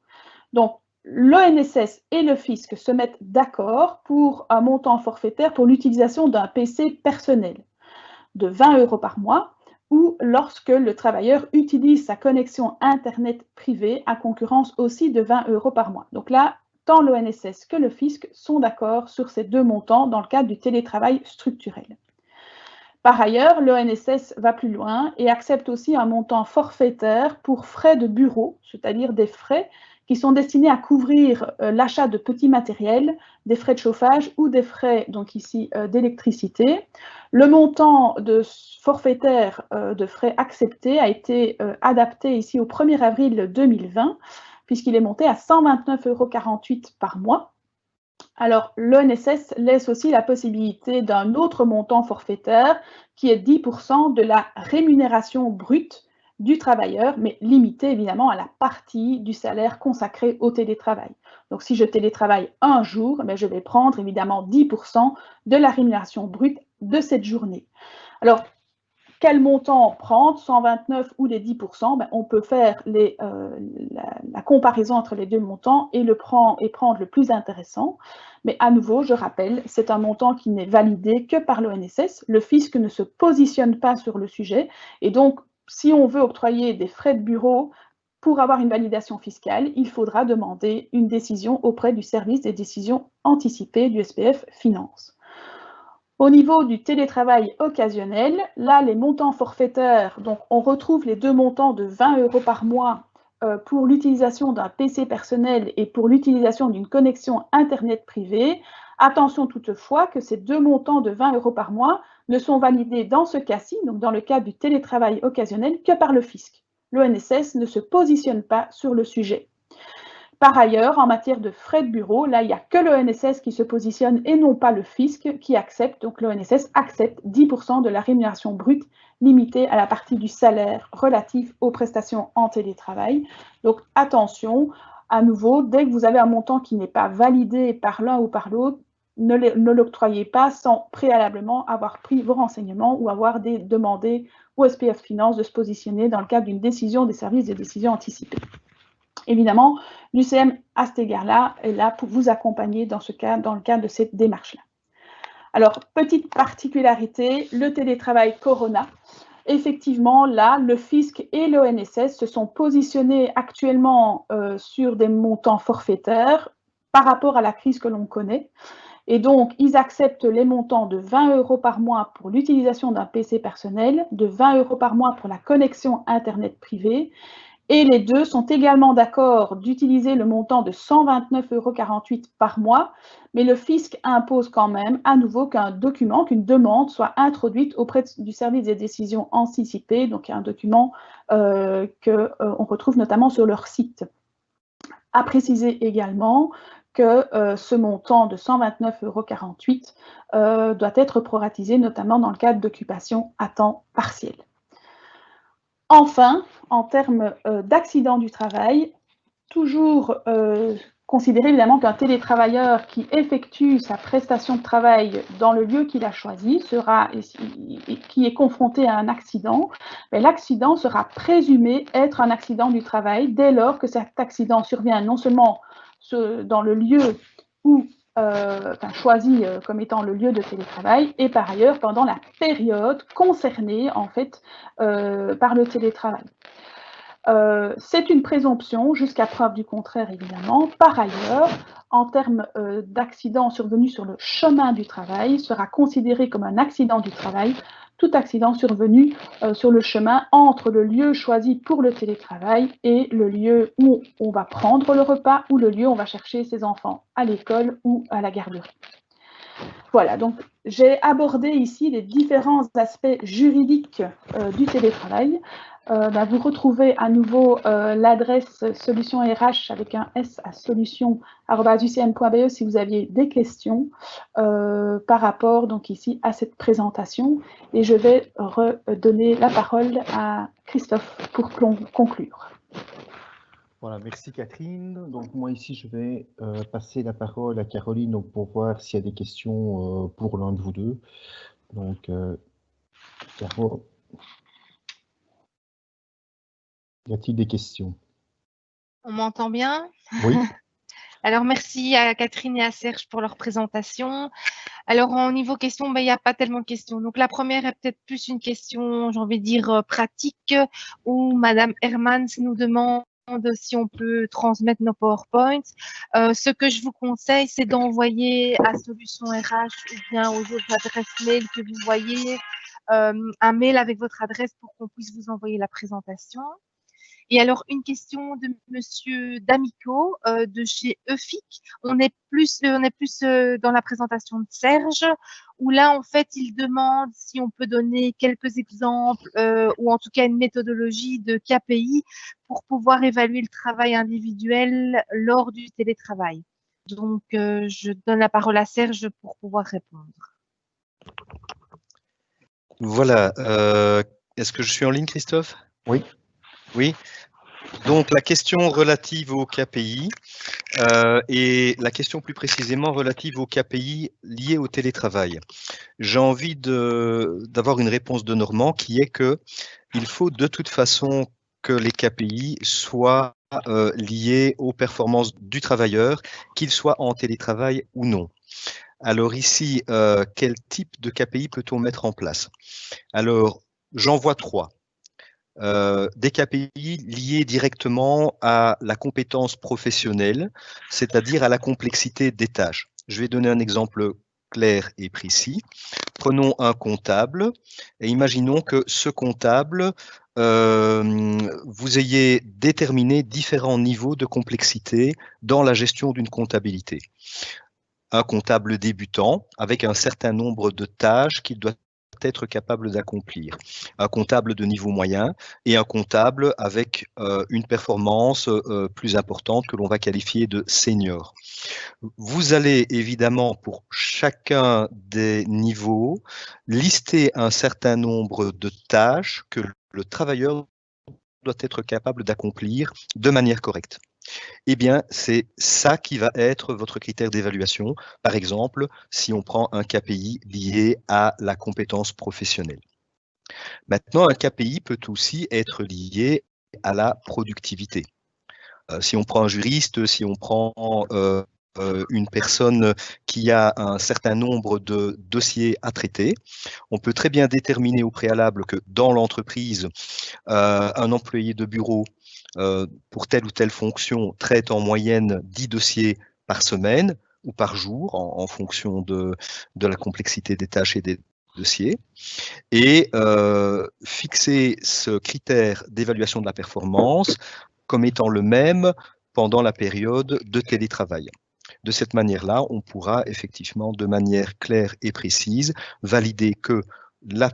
Donc, l'ONSS et le fisc se mettent d'accord pour un montant forfaitaire pour l'utilisation d'un PC personnel de 20 € par mois ou lorsque le travailleur utilise sa connexion Internet privée à concurrence aussi de 20 € par mois. Donc là, tant l'ONSS que le fisc sont d'accord sur ces deux montants dans le cadre du télétravail structurel. Par ailleurs, l'ONSS va plus loin et accepte aussi un montant forfaitaire pour frais de bureau, c'est-à-dire des frais qui sont destinés à couvrir l'achat de petits matériels, des frais de chauffage ou des frais, donc ici, d'électricité. Le montant de forfaitaire de frais acceptés a été adapté ici au 1er avril 2020, puisqu'il est monté à 129,48 € par mois. Alors, l'ONSS laisse aussi la possibilité d'un autre montant forfaitaire qui est 10% de la rémunération brute du travailleur, mais limité évidemment à la partie du salaire consacré au télétravail. Donc, si je télétravaille un jour, je vais prendre évidemment 10% de la rémunération brute de cette journée. Alors, quel montant prendre, 129 ou les 10%, on peut faire la comparaison entre les deux montants et prendre le plus intéressant. Mais à nouveau, je rappelle, c'est un montant qui n'est validé que par l'ONSS. Le fisc ne se positionne pas sur le sujet. Et donc, si on veut octroyer des frais de bureau pour avoir une validation fiscale, il faudra demander une décision auprès du service des décisions anticipées du SPF Finance. Au niveau du télétravail occasionnel, là, les montants forfaitaires, donc on retrouve les deux montants de 20 € par mois pour l'utilisation d'un PC personnel et pour l'utilisation d'une connexion Internet privée. Attention toutefois que ces deux montants de 20 € par mois ne sont validés dans ce cas-ci, donc dans le cadre du télétravail occasionnel, que par le fisc. L'ONSS ne se positionne pas sur le sujet. Par ailleurs, en matière de frais de bureau, là, il n'y a que l'ONSS qui se positionne et non pas le fisc qui accepte. Donc, l'ONSS accepte 10% de la rémunération brute limitée à la partie du salaire relatif aux prestations en télétravail. Donc, attention, à nouveau, dès que vous avez un montant qui n'est pas validé par l'un ou par l'autre, ne l'octroyez pas sans préalablement avoir pris vos renseignements ou avoir demandé au SPF Finance de se positionner dans le cadre d'une décision des services de décision anticipée. Évidemment, l'UCM, à cet égard-là, est là pour vous accompagner dans le cadre de cette démarche-là. Alors, petite particularité, le télétravail Corona. Effectivement, là, le fisc et l'ONSS se sont positionnés actuellement sur des montants forfaitaires par rapport à la crise que l'on connaît. Et donc, ils acceptent les montants de 20 € par mois pour l'utilisation d'un PC personnel, de 20 € par mois pour la connexion Internet privée. Et les deux sont également d'accord d'utiliser le montant de 129,48 € par mois, mais le fisc impose quand même à nouveau qu'une demande soit introduite auprès du service des décisions anticipées, donc un document qu'on retrouve notamment sur leur site. À préciser également que ce montant de 129,48 € doit être proratisé, notamment dans le cadre d'occupation à temps partiel. Enfin, en termes d'accident du travail, toujours considérer évidemment qu'un télétravailleur qui effectue sa prestation de travail dans le lieu qu'il a choisi, qui est confronté à un accident, l'accident sera présumé être un accident du travail dès lors que cet accident survient non seulement dans le lieu où choisi comme étant le lieu de télétravail et par ailleurs pendant la période concernée en fait par le télétravail. C'est une présomption jusqu'à preuve du contraire évidemment. Par ailleurs, en termes d'accident survenu sur le chemin du travail, sera considéré comme un accident du travail tout accident survenu sur le chemin entre le lieu choisi pour le télétravail et le lieu où on va prendre le repas ou le lieu où on va chercher ses enfants à l'école ou à la garderie. Voilà, donc j'ai abordé ici les différents aspects juridiques du télétravail. Vous retrouvez à nouveau l'adresse solution RH avec un S à solution@ucm.be si vous aviez des questions par rapport donc ici à cette présentation. Et je vais redonner la parole à Christophe pour conclure. Voilà, merci Catherine. Donc moi ici, je vais passer la parole à Caroline donc, pour voir s'il y a des questions pour l'un de vous deux. Donc, Caro, y a-t-il des questions? On m'entend bien? Oui. Alors, merci à Catherine et à Serge pour leur présentation. Alors, au niveau questions, il n'y a pas tellement de questions. Donc, la première est peut-être plus une question, j'ai envie de dire, pratique, où Madame Hermans nous demande si on peut transmettre nos PowerPoints. Ce que je vous conseille, c'est d'envoyer à Solution RH ou bien aux autres adresses mail que vous voyez un mail avec votre adresse pour qu'on puisse vous envoyer la présentation. Et alors, une question de Monsieur D'Amico de chez EFIC. On est plus dans la présentation de Serge, où là, en fait, il demande si on peut donner quelques exemples ou en tout cas une méthodologie de KPI pour pouvoir évaluer le travail individuel lors du télétravail. Donc, je donne la parole à Serge pour pouvoir répondre. Voilà. Est-ce que je suis en ligne, Christophe? Oui. Oui. Donc, la question relative au KPI et la question plus précisément relative au KPI lié au télétravail. J'ai envie d'avoir une réponse de Normand qui est que il faut de toute façon que les KPI soient liés aux performances du travailleur, qu'il soit en télétravail ou non. Alors ici, quel type de KPI peut-on mettre en place? Alors, j'en vois trois. Des KPI liés directement à la compétence professionnelle, c'est-à-dire à la complexité des tâches. Je vais donner un exemple clair et précis. Prenons un comptable et imaginons que ce comptable vous vous ayez déterminé différents niveaux de complexité dans la gestion d'une comptabilité. Un comptable débutant avec un certain nombre de tâches qu'il doit être capable d'accomplir. Un comptable de niveau moyen et un comptable avec une performance plus importante que l'on va qualifier de senior. Vous allez évidemment pour chacun des niveaux lister un certain nombre de tâches que le travailleur doit être capable d'accomplir de manière correcte. Eh bien, c'est ça qui va être votre critère d'évaluation. Par exemple, si on prend un KPI lié à la compétence professionnelle. Maintenant, un KPI peut aussi être lié à la productivité. Si on prend un juriste, si on prend une personne qui a un certain nombre de dossiers à traiter, on peut très bien déterminer au préalable que dans l'entreprise, un employé de bureau pour telle ou telle fonction traite en moyenne 10 dossiers par semaine ou par jour en fonction de la complexité des tâches et des dossiers, et fixer ce critère d'évaluation de la performance comme étant le même pendant la période de télétravail. De cette manière-là, on pourra effectivement, de manière claire et précise, valider que la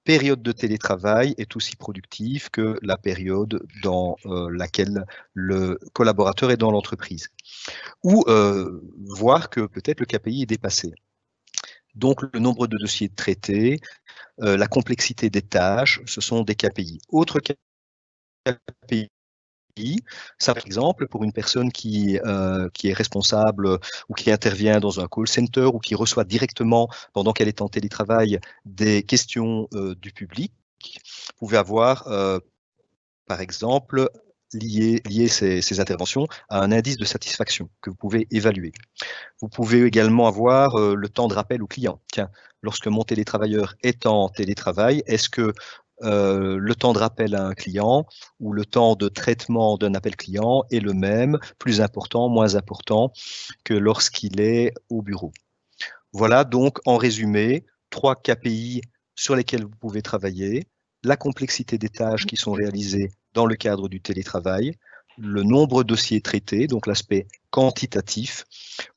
période de télétravail est aussi productive que la période dans laquelle le collaborateur est dans l'entreprise. Ou voir que peut-être le KPI est dépassé. Donc, le nombre de dossiers traités, la complexité des tâches, ce sont des KPI. Autre KPI, ça, par exemple, pour une personne qui est responsable ou qui intervient dans un call center ou qui reçoit directement, pendant qu'elle est en télétravail, des questions du public, vous pouvez avoir, par exemple, lier ces interventions à un indice de satisfaction que vous pouvez évaluer. Vous pouvez également avoir le temps de rappel au client. Tiens, lorsque mon télétravailleur est en télétravail, est-ce que le temps de rappel à un client ou le temps de traitement d'un appel client est le même, plus important, moins important que lorsqu'il est au bureau. Voilà donc en résumé 3 KPI sur lesquels vous pouvez travailler, la complexité des tâches qui sont réalisées dans le cadre du télétravail, le nombre de dossiers traités, donc l'aspect quantitatif,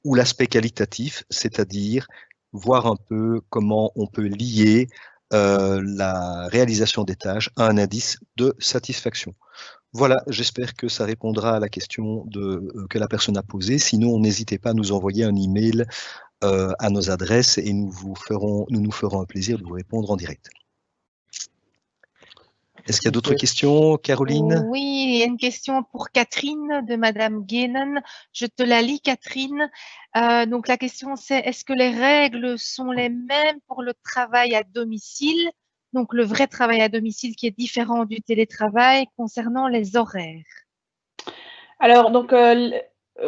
ou l'aspect qualitatif, c'est-à-dire voir un peu comment on peut lier la réalisation des tâches à un indice de satisfaction. Voilà, j'espère que ça répondra à la question que la personne a posée. Sinon, n'hésitez pas à nous envoyer un email à nos adresses et nous nous ferons un plaisir de vous répondre en direct. Est-ce qu'il y a d'autres questions, Caroline? Oui, il y a une question pour Catherine de Madame Guénen. Je te la lis, Catherine. Donc la question c'est, est-ce que les règles sont les mêmes pour le travail à domicile, donc le vrai travail à domicile qui est différent du télétravail concernant les horaires? Alors, donc,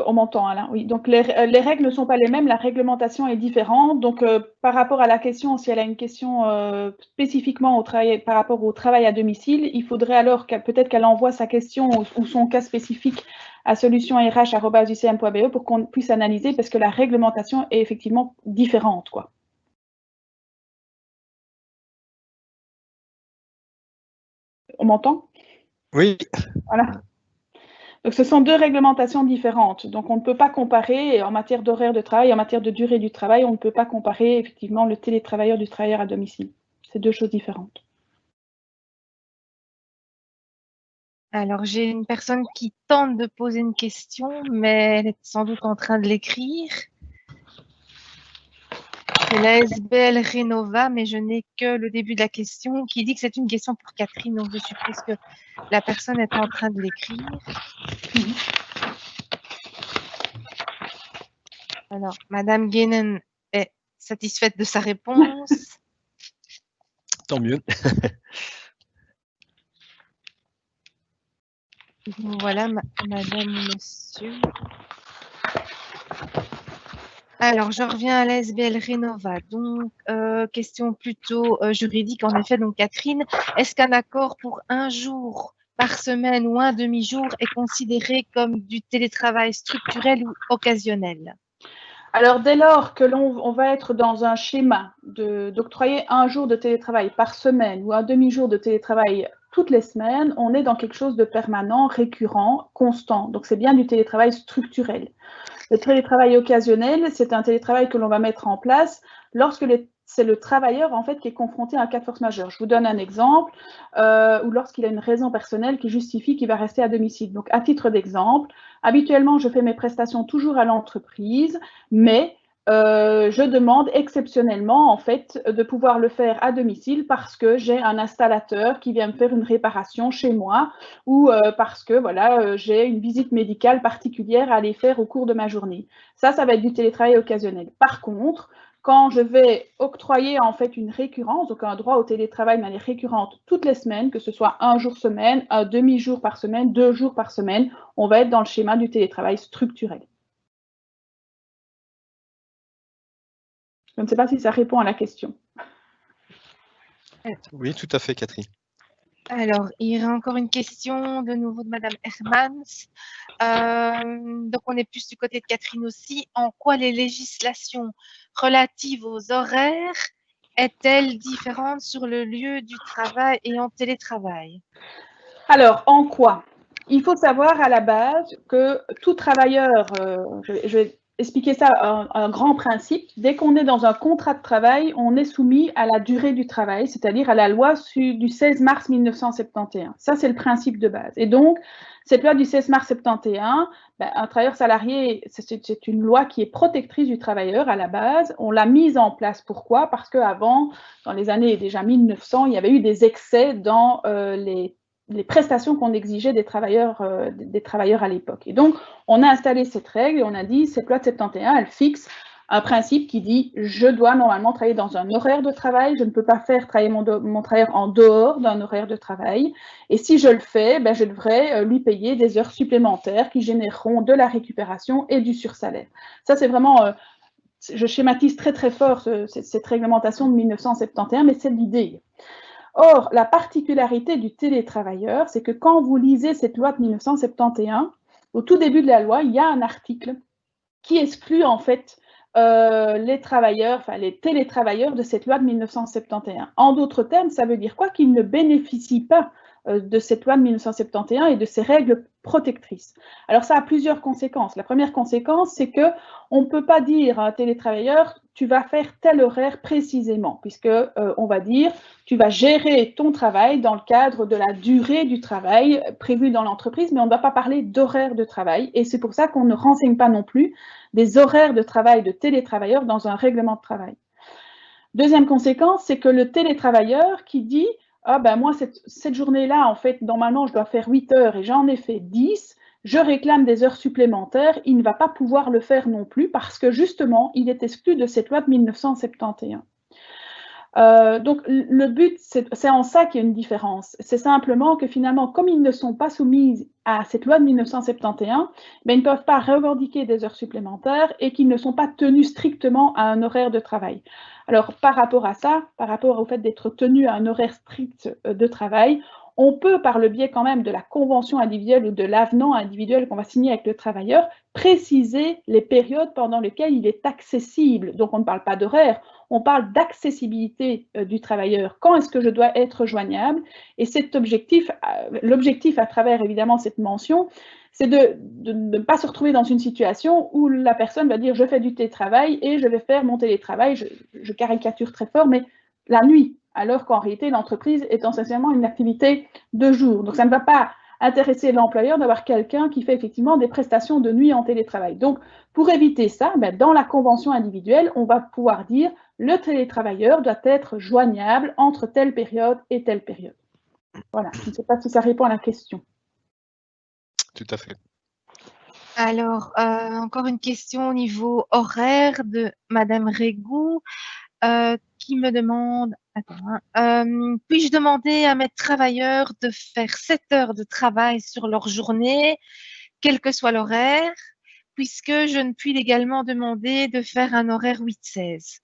on m'entend, Alain, oui. Donc, les règles ne sont pas les mêmes, la réglementation est différente. Donc, par rapport à la question, si elle a une question spécifiquement par rapport au travail à domicile, il faudrait alors peut-être qu'elle envoie sa question ou son cas spécifique à solutionrh@ucm.be pour qu'on puisse analyser, parce que la réglementation est effectivement différente, quoi. On m'entend? Oui. Voilà. Donc, ce sont 2 réglementations différentes. Donc, on ne peut pas comparer en matière d'horaire de travail, en matière de durée du travail, on ne peut pas comparer effectivement le télétravailleur du travailleur à domicile. C'est 2 choses différentes. Alors, j'ai une personne qui tente de poser une question, mais elle est sans doute en train de l'écrire. C'est la SBL Renova, mais je n'ai que le début de la question qui dit que c'est une question pour Catherine, donc je suppose que la personne est en train de l'écrire. Alors, Madame Guénen est satisfaite de sa réponse. Tant mieux. Voilà, Madame, Monsieur. Alors, je reviens à la SBL Renova. Donc, question plutôt juridique, en effet. Donc, Catherine, est-ce qu'un accord pour un jour par semaine ou un demi-jour est considéré comme du télétravail structurel ou occasionnel? Alors, dès lors que on va être dans un schéma d'octroyer un jour de télétravail par semaine ou un demi-jour de télétravail toutes les semaines, on est dans quelque chose de permanent, récurrent, constant. Donc, c'est bien du télétravail structurel. Le télétravail occasionnel, c'est un télétravail que l'on va mettre en place lorsque c'est le travailleur en fait qui est confronté à un cas de force majeure. Je vous donne un exemple, ou lorsqu'il a une raison personnelle qui justifie qu'il va rester à domicile. Donc, à titre d'exemple, habituellement, je fais mes prestations toujours à l'entreprise, mais je demande exceptionnellement en fait de pouvoir le faire à domicile parce que j'ai un installateur qui vient me faire une réparation chez moi ou parce que voilà, j'ai une visite médicale particulière à aller faire au cours de ma journée. Ça va être du télétravail occasionnel. Par contre, quand je vais octroyer en fait une récurrence, donc un droit au télétravail de manière récurrente toutes les semaines, que ce soit un jour semaine, un demi-jour par semaine, 2 jours par semaine, on va être dans le schéma du télétravail structurel. Je ne sais pas si ça répond à la question. Oui, tout à fait, Catherine. Alors, il y aura encore une question de nouveau de Madame Hermans. Donc, on est plus du côté de Catherine aussi. En quoi les législations relatives aux horaires est-elle différente sur le lieu du travail et en télétravail? Alors, en quoi? Il faut savoir à la base que tout travailleur, je vais expliquer ça, un grand principe, dès qu'on est dans un contrat de travail, on est soumis à la durée du travail, c'est-à-dire à la loi du 16 mars 1971. Ça, c'est le principe de base. Et donc, cette loi du 16 mars 71, un travailleur salarié, c'est une loi qui est protectrice du travailleur à la base. On l'a mise en place. Pourquoi? Parce qu'avant, dans les années déjà 1900, il y avait eu des excès dans les prestations qu'on exigeait des travailleurs à l'époque. Et donc, on a installé cette règle et on a dit, cette loi de 71, elle fixe un principe qui dit, je dois normalement travailler dans un horaire de travail, je ne peux pas faire travailler mon travailleur en dehors d'un horaire de travail. Et si je le fais, je devrais lui payer des heures supplémentaires qui généreront de la récupération et du sursalaire. Ça, c'est vraiment... je schématise très très fort cette réglementation de 1971, mais c'est l'idée. Or, la particularité du télétravailleur, c'est que quand vous lisez cette loi de 1971, au tout début de la loi, il y a un article qui exclut en fait les travailleurs, enfin les télétravailleurs de cette loi de 1971. En d'autres termes, ça veut dire quoi? Qu'ils ne bénéficient pas de cette loi de 1971 et de ces règles protectrices. Alors ça a plusieurs conséquences. La première conséquence, c'est qu'on ne peut pas dire à un télétravailleur tu vas faire tel horaire précisément, puisque on va dire tu vas gérer ton travail dans le cadre de la durée du travail prévue dans l'entreprise, mais on ne va pas parler d'horaire de travail. Et c'est pour ça qu'on ne renseigne pas non plus des horaires de travail de télétravailleurs dans un règlement de travail. Deuxième conséquence, c'est que le télétravailleur qui dit ah moi cette journée-là, en fait, normalement, je dois faire 8 heures et j'en ai fait 10, je réclame des heures supplémentaires, il ne va pas pouvoir le faire non plus parce que justement, il est exclu de cette loi de 1971. Donc, le but, c'est en ça qu'il y a une différence. C'est simplement que finalement, comme ils ne sont pas soumis à cette loi de 1971, ils ne peuvent pas revendiquer des heures supplémentaires et qu'ils ne sont pas tenus strictement à un horaire de travail. Alors, par rapport à ça, par rapport au fait d'être tenu à un horaire strict de travail, on peut, par le biais quand même de la convention individuelle ou de l'avenant individuel qu'on va signer avec le travailleur, préciser les périodes pendant lesquelles il est accessible. Donc, on ne parle pas d'horaire, on parle d'accessibilité du travailleur. Quand est-ce que je dois être joignable? Et cet objectif, l'objectif à travers évidemment cette mention, c'est de ne pas se retrouver dans une situation où la personne va dire je fais du télétravail et je vais faire mon télétravail, je caricature très fort, mais la nuit, alors qu'en réalité l'entreprise est essentiellement une activité de jour. Donc ça ne va pas intéresser l'employeur d'avoir quelqu'un qui fait effectivement des prestations de nuit en télétravail. Donc pour éviter ça, dans la convention individuelle, on va pouvoir dire le télétravailleur doit être joignable entre telle période et telle période. Voilà, je ne sais pas si ça répond à la question. Tout à fait. Alors, encore une question au niveau horaire de Madame Régou qui me demande, puis-je demander à mes travailleurs de faire 7 heures de travail sur leur journée, quel que soit l'horaire, puisque je ne puis légalement demander de faire un horaire 8-16?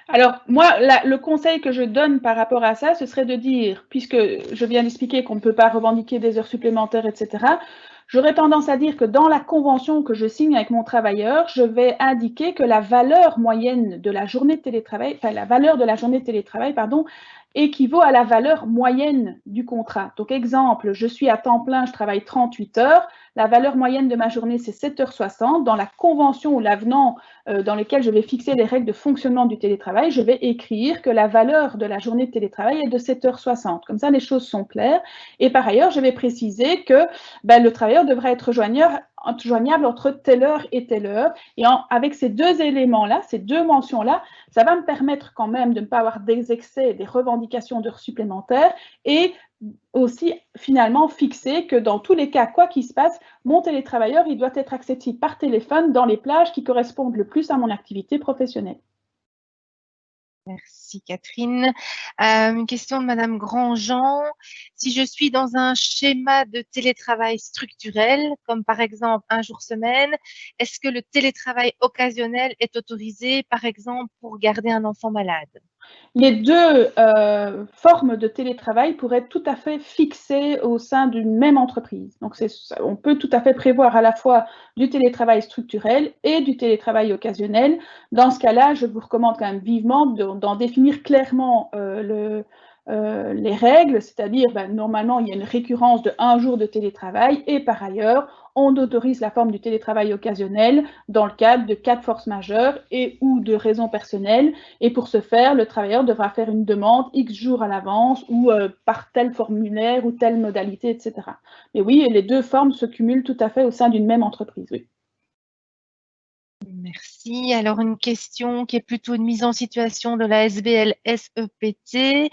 Alors, moi, le conseil que je donne par rapport à ça, ce serait de dire, puisque je viens d'expliquer qu'on ne peut pas revendiquer des heures supplémentaires, etc., j'aurais tendance à dire que dans la convention que je signe avec mon travailleur, je vais indiquer que la valeur moyenne de la journée de télétravail, enfin la valeur de la journée de télétravail, pardon, équivaut à la valeur moyenne du contrat. Donc, exemple, je suis à temps plein, je travaille 38 heures, la valeur moyenne de ma journée, c'est 7h60. Dans la convention ou l'avenant dans lequel je vais fixer les règles de fonctionnement du télétravail, je vais écrire que la valeur de la journée de télétravail est de 7h60. Comme ça, les choses sont claires. Et par ailleurs, je vais préciser que le travailleur devra être joignable entre telle heure et telle heure. Et avec ces deux éléments-là, ces deux mentions-là, ça va me permettre quand même de ne pas avoir des excès, des revendications d'heures supplémentaires et aussi finalement fixer que dans tous les cas, quoi qu'il se passe, mon télétravailleur, il doit être accessible par téléphone dans les plages qui correspondent le plus à mon activité professionnelle. Merci Catherine. Une question de Madame Grandjean. Si je suis dans un schéma de télétravail structurel, comme par exemple un jour semaine, est-ce que le télétravail occasionnel est autorisé, par exemple, pour garder un enfant malade? Les deux formes de télétravail pourraient être tout à fait fixées au sein d'une même entreprise. Donc, on peut tout à fait prévoir à la fois du télétravail structurel et du télétravail occasionnel. Dans ce cas-là, je vous recommande quand même vivement d'en définir clairement les règles, c'est-à-dire normalement il y a une récurrence de 1 jour de télétravail et par ailleurs on autorise la forme du télétravail occasionnel dans le cadre de cas de force majeure et ou de raisons personnelles et pour ce faire le travailleur devra faire une demande X jours à l'avance ou par tel formulaire ou telle modalité, etc. Mais oui, les deux formes se cumulent tout à fait au sein d'une même entreprise, oui. Merci. Alors, une question qui est plutôt une mise en situation de la SBL SEPT.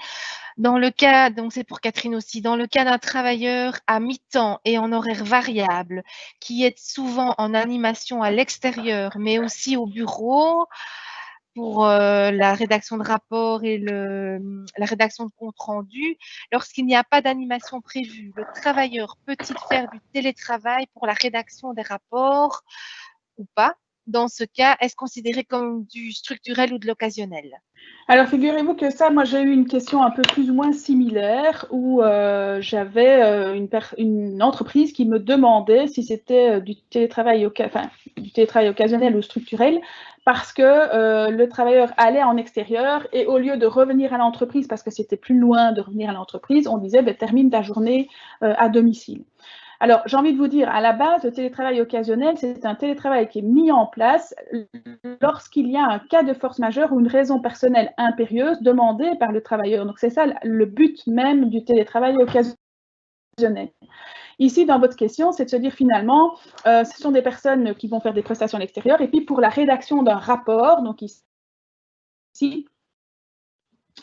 Dans le cas, donc c'est pour Catherine aussi, dans le cas d'un travailleur à mi-temps et en horaire variable, qui est souvent en animation à l'extérieur, mais aussi au bureau, pour la rédaction de rapports et la rédaction de compte rendu, lorsqu'il n'y a pas d'animation prévue, le travailleur peut-il faire du télétravail pour la rédaction des rapports ou pas? Dans ce cas, est-ce considéré comme du structurel ou de l'occasionnel? Alors, figurez-vous que ça, moi, j'ai eu une question un peu plus ou moins similaire où j'avais une entreprise qui me demandait si c'était du télétravail occasionnel ou structurel parce que le travailleur allait en extérieur et au lieu de revenir à l'entreprise parce que c'était plus loin de revenir à l'entreprise, on disait termine ta journée à domicile. Alors, j'ai envie de vous dire, à la base, le télétravail occasionnel, c'est un télétravail qui est mis en place lorsqu'il y a un cas de force majeure ou une raison personnelle impérieuse demandée par le travailleur. Donc, c'est ça le but même du télétravail occasionnel. Ici, dans votre question, c'est de se dire finalement, ce sont des personnes qui vont faire des prestations à l'extérieur et puis pour la rédaction d'un rapport, donc ici,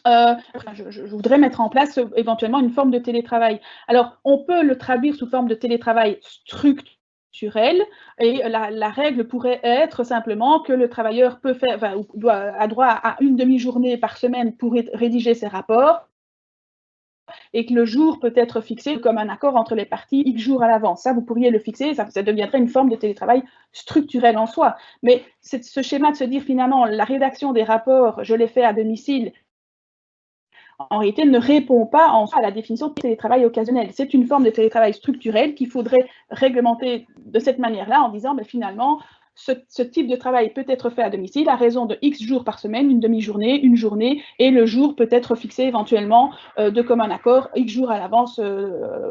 je voudrais mettre en place éventuellement une forme de télétravail. Alors, on peut le traduire sous forme de télétravail structurel et la règle pourrait être simplement que le travailleur peut faire, a droit à une demi-journée par semaine pour rédiger ses rapports et que le jour peut être fixé comme un accord entre les parties X jours à l'avance. Ça, vous pourriez le fixer, ça deviendrait une forme de télétravail structurel en soi. Mais ce schéma de se dire finalement, la rédaction des rapports, je l'ai fait à domicile, en réalité, ne répond pas en soi à la définition de télétravail occasionnel. C'est une forme de télétravail structurel qu'il faudrait réglementer de cette manière-là en disant, finalement, ce type de travail peut être fait à domicile à raison de X jours par semaine, une demi-journée, une journée, et le jour peut être fixé éventuellement de commun accord, X jours à l'avance.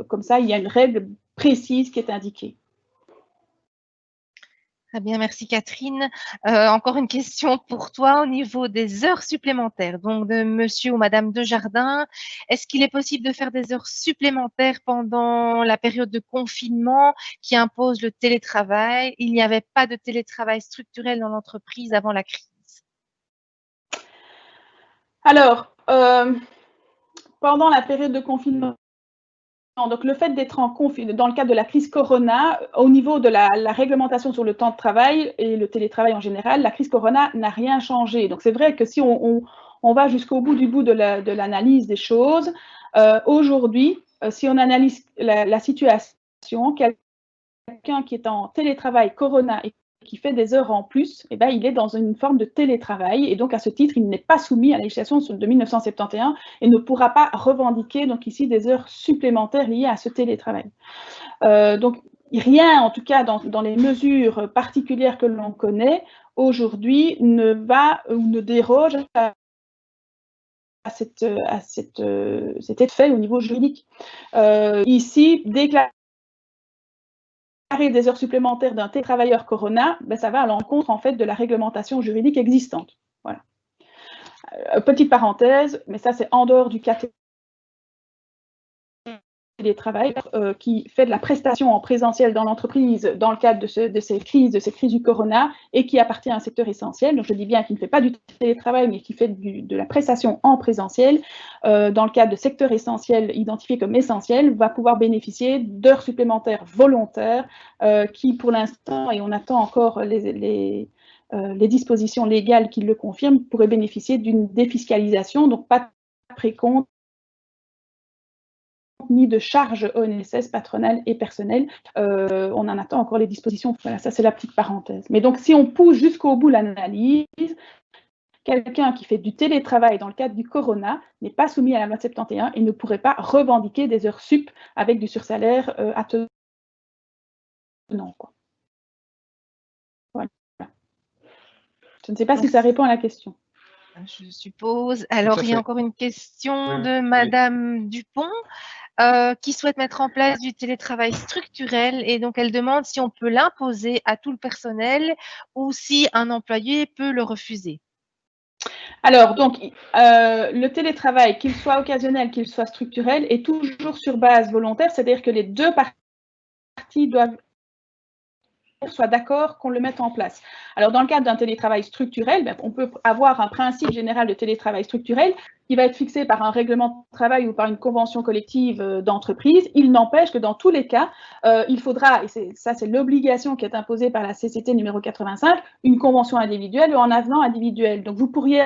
Comme ça, il y a une règle précise qui est indiquée. Très bien, merci Catherine. Encore une question pour toi au niveau des heures supplémentaires. Donc, de monsieur ou madame Desjardins, est-ce qu'il est possible de faire des heures supplémentaires pendant la période de confinement qui impose le télétravail? Il n'y avait pas de télétravail structurel dans l'entreprise avant la crise. Alors, pendant la période de confinement, donc, le fait d'être dans le cadre de la crise Corona, au niveau de la réglementation sur le temps de travail et le télétravail en général, la crise Corona n'a rien changé. Donc, c'est vrai que si on va jusqu'au bout de l'analyse des choses, aujourd'hui, si on analyse la situation, quelqu'un qui est en télétravail Corona et qui fait des heures en plus, eh ben, il est dans une forme de télétravail et donc à ce titre, il n'est pas soumis à la législation de 1971 et ne pourra pas revendiquer donc ici des heures supplémentaires liées à ce télétravail. Donc rien, en tout cas dans les mesures particulières que l'on connaît aujourd'hui, ne va ou ne déroge à cet effet au niveau juridique. Ici, déclarer des heures supplémentaires d'un télétravailleur Corona, ben, ça va à l'encontre en fait de la réglementation juridique existante. Voilà. Petite parenthèse, mais ça c'est en dehors du cas télétravail qui fait de la prestation en présentiel dans l'entreprise dans le cadre de ces crises du corona et qui appartient à un secteur essentiel. Donc je dis bien qu'il ne fait pas du télétravail mais qui fait de la prestation en présentiel dans le cadre de secteurs essentiels identifiés comme essentiels, va pouvoir bénéficier d'heures supplémentaires volontaires qui pour l'instant, et on attend encore les dispositions légales qui le confirment, pourraient bénéficier d'une défiscalisation, donc pas de précompte ni de charges ONSS patronales et personnelles. On en attend encore les dispositions. Voilà, ça c'est la petite parenthèse. Mais donc si on pousse jusqu'au bout l'analyse, quelqu'un qui fait du télétravail dans le cadre du corona n'est pas soumis à la loi de 71 et ne pourrait pas revendiquer des heures sup avec du sursalaire attenant. Voilà. Je ne sais pas si ça répond à la question. Je suppose. Alors, il y a encore une question de Madame Dupont. Qui souhaite mettre en place du télétravail structurel et donc elle demande si on peut l'imposer à tout le personnel ou si un employé peut le refuser. Alors, donc, le télétravail, qu'il soit occasionnel, qu'il soit structurel, est toujours sur base volontaire, c'est-à-dire que les deux parties doivent soit d'accord qu'on le mette en place. Alors, dans le cadre d'un télétravail structurel, ben, on peut avoir un principe général de télétravail structurel qui va être fixé par un règlement de travail ou par une convention collective d'entreprise. Il n'empêche que dans tous les cas, il faudra, et ça c'est l'obligation qui est imposée par la CCT numéro 85, une convention individuelle ou un avenant individuel. Donc, vous pourriez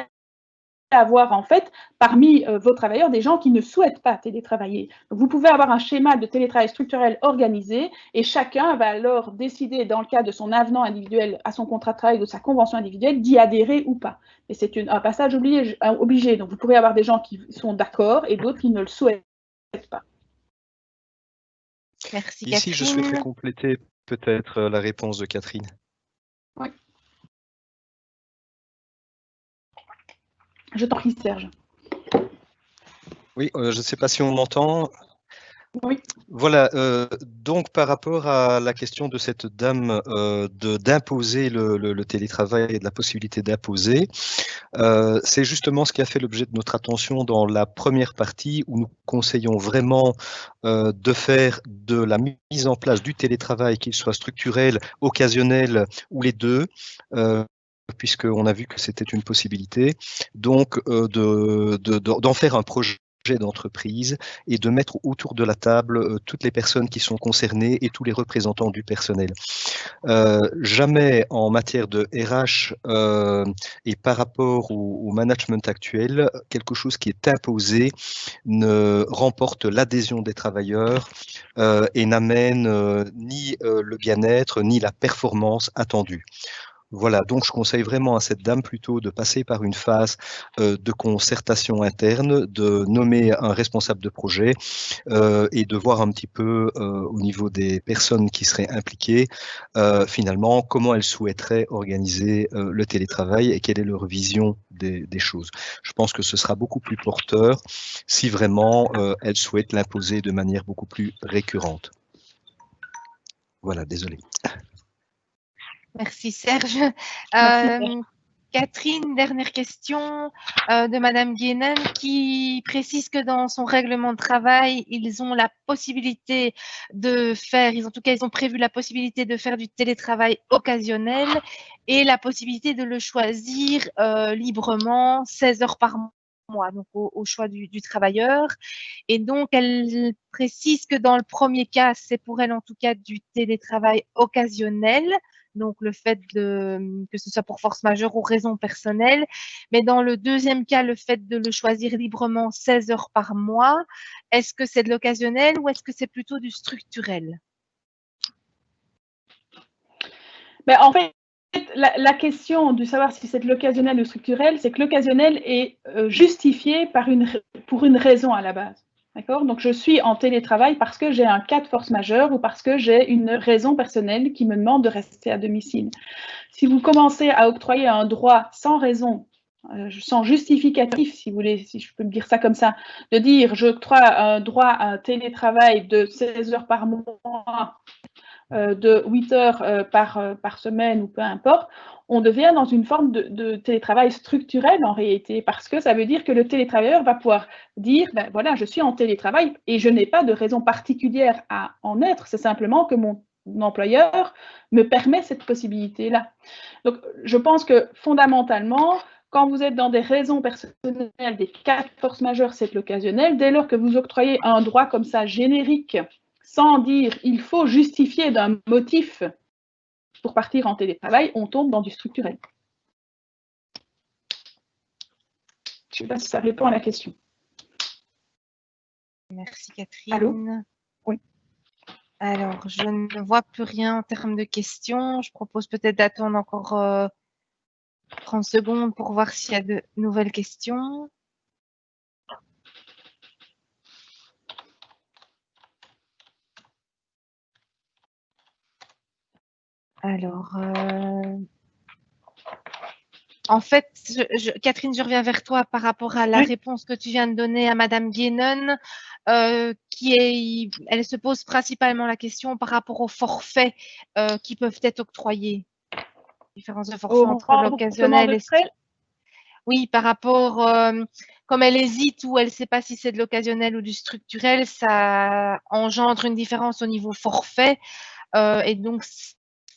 avoir en fait parmi vos travailleurs des gens qui ne souhaitent pas télétravailler. Donc, vous pouvez avoir un schéma de télétravail structurel organisé et chacun va alors décider dans le cadre de son avenant individuel à son contrat de travail, de sa convention individuelle, d'y adhérer ou pas. Et c'est un passage obligé. Donc vous pourrez avoir des gens qui sont d'accord et d'autres qui ne le souhaitent pas. Merci, Ici, Catherine. je souhaiterais compléter peut-être la réponse de Catherine. Oui. Je t'en prie, Serge. Oui, je ne sais pas si on m'entend. Oui. Voilà, donc par rapport à la question de cette dame d'imposer le télétravail et de la possibilité d'imposer, c'est justement ce qui a fait l'objet de notre attention dans la première partie où nous conseillons vraiment de faire de la mise en place du télétravail, qu'il soit structurel, occasionnel ou les deux, puisqu'on a vu que c'était une possibilité, donc d'en faire un projet d'entreprise et de mettre autour de la table toutes les personnes qui sont concernées et tous les représentants du personnel. Jamais en matière de RH et par rapport au management actuel, quelque chose qui est imposé ne remporte l'adhésion des travailleurs et n'amène ni le bien-être ni la performance attendue. Voilà, donc je conseille vraiment à cette dame plutôt de passer par une phase de concertation interne, de nommer un responsable de projet et de voir un petit peu au niveau des personnes qui seraient impliquées, finalement, comment elles souhaiteraient organiser le télétravail et quelle est leur vision des choses. Je pense que ce sera beaucoup plus porteur si vraiment elles souhaitent l'imposer de manière beaucoup plus récurrente. Voilà, désolé. Merci Serge. Merci. Catherine, dernière question de Madame Guénen qui précise que dans son règlement de travail, ils ont la possibilité de faire, ils ont prévu la possibilité de faire du télétravail occasionnel et la possibilité de le choisir librement 16 heures par mois, donc au choix du travailleur. Et donc, elle précise que dans le premier cas, c'est pour elle en tout cas du télétravail occasionnel. Donc, le fait que ce soit pour force majeure ou raison personnelle. Mais dans le deuxième cas, le fait de le choisir librement 16 heures par mois, est-ce que c'est de l'occasionnel ou est-ce que c'est plutôt du structurel? Ben, en fait, la question de savoir si c'est de l'occasionnel ou structurel, c'est que l'occasionnel est justifié pour une raison à la base. D'accord? Donc, je suis en télétravail parce que j'ai un cas de force majeure ou parce que j'ai une raison personnelle qui me demande de rester à domicile. Si vous commencez à octroyer un droit sans raison, sans justificatif, si vous voulez, si je peux me dire ça comme ça, de dire j'octroie un droit à un télétravail de 16 heures par mois, de 8 heures par semaine ou peu importe, on devient dans une forme de télétravail structurel en réalité, parce que ça veut dire que le télétravailleur va pouvoir dire, ben voilà, je suis en télétravail et je n'ai pas de raison particulière à en être, c'est simplement que mon employeur me permet cette possibilité-là. Donc, je pense que fondamentalement, quand vous êtes dans des raisons personnelles, des cas de force majeure, c'est l'occasionnel. Dès lors que vous octroyez un droit comme ça générique, sans dire il faut justifier d'un motif pour partir en télétravail, on tombe dans du structurel. Je ne sais pas si ça répond à la question. Merci Catherine. Allô? Oui. Alors, je ne vois plus rien en termes de questions. Je propose peut-être d'attendre encore 30 secondes pour voir s'il y a de nouvelles questions. Alors, en fait, Catherine, je reviens vers toi par rapport à la réponse que tu viens de donner à Madame Guénon, elle se pose principalement la question par rapport aux forfaits qui peuvent être octroyés. Différence de forfait entre l'occasionnel et... Oui, par rapport, comme elle hésite ou elle ne sait pas si c'est de l'occasionnel ou du structurel, ça engendre une différence au niveau forfait. Et donc,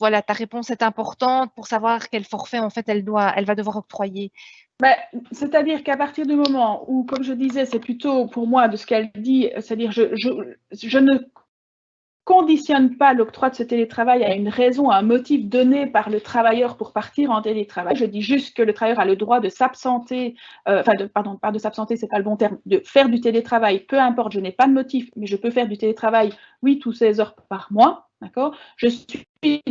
voilà, ta réponse est importante pour savoir quel forfait, en fait, elle va devoir octroyer. Ben, c'est-à-dire qu'à partir du moment où, comme je disais, c'est plutôt pour moi de ce qu'elle dit, c'est-à-dire je ne conditionne pas l'octroi de ce télétravail à une raison, à un motif donné par le travailleur pour partir en télétravail. Je dis juste que le travailleur a le droit de s'absenter, pardon, pas de s'absenter, c'est pas le bon terme, de faire du télétravail, peu importe, je n'ai pas de motif, mais je peux faire du télétravail 8 ou 16 heures par mois, d'accord? Je suis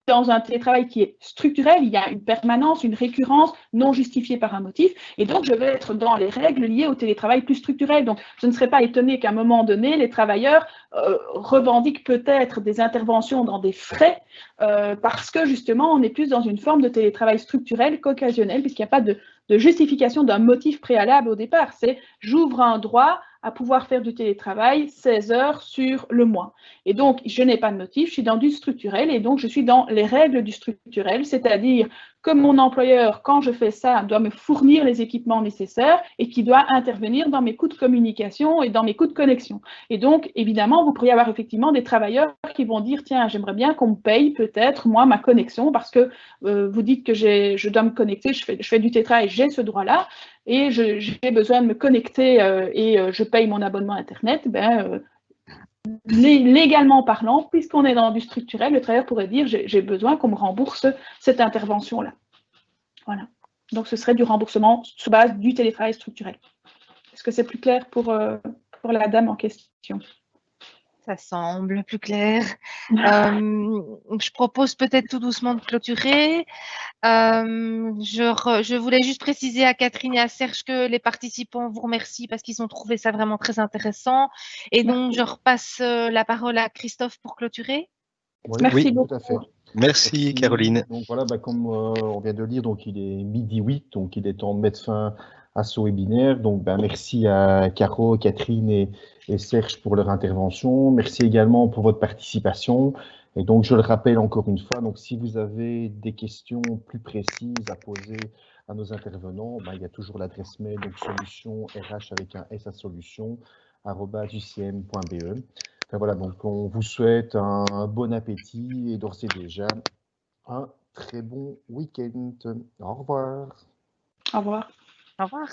dans un télétravail qui est structurel, il y a une permanence, une récurrence non justifiée par un motif, et donc je vais être dans les règles liées au télétravail plus structurel. Donc je ne serais pas étonnée qu'à un moment donné, les travailleurs revendiquent peut-être des interventions dans des frais, parce que justement, on est plus dans une forme de télétravail structurel qu'occasionnel, puisqu'il n'y a pas de justification d'un motif préalable au départ. C'est j'ouvre un droit à pouvoir faire du télétravail 16 heures sur le mois. Et donc, je n'ai pas de motif, je suis dans du structurel et donc je suis dans les règles du structurel, c'est-à-dire que mon employeur, quand je fais ça, doit me fournir les équipements nécessaires et qui doit intervenir dans mes coûts de communication et dans mes coûts de connexion. Et donc, évidemment, vous pourriez avoir effectivement des travailleurs qui vont dire, tiens, j'aimerais bien qu'on me paye peut-être, moi, ma connexion, parce que vous dites que je dois me connecter, je fais du télétravail, j'ai ce droit-là, et j'ai besoin de me connecter et je paye mon abonnement Internet, légalement parlant, puisqu'on est dans du structurel, le travailleur pourrait dire j'ai besoin qu'on me rembourse cette intervention-là. Voilà. Donc, ce serait du remboursement sur base du télétravail structurel. Est-ce que c'est plus clair pour la dame en question? Ça semble plus clair. Je propose peut-être tout doucement de clôturer. Je voulais juste préciser à Catherine et à Serge que les participants vous remercient parce qu'ils ont trouvé ça vraiment très intéressant. Et donc, je repasse la parole à Christophe pour clôturer. Oui, merci beaucoup. Tout à fait. Merci Caroline. Donc voilà, comme on vient de le dire, donc il est 12h08, donc il est temps de mettre fin à ce webinaire. Donc merci à Caro, Catherine et Serge pour leur intervention. Merci également pour votre participation. Et donc je le rappelle encore une fois, donc si vous avez des questions plus précises à poser à nos intervenants, il y a toujours l'adresse mail, donc solution RH avec un S à solution @ucm.be. Enfin, voilà, donc on vous souhaite un bon appétit et d'ores et déjà un très bon week-end. Au revoir. Au revoir. Au revoir.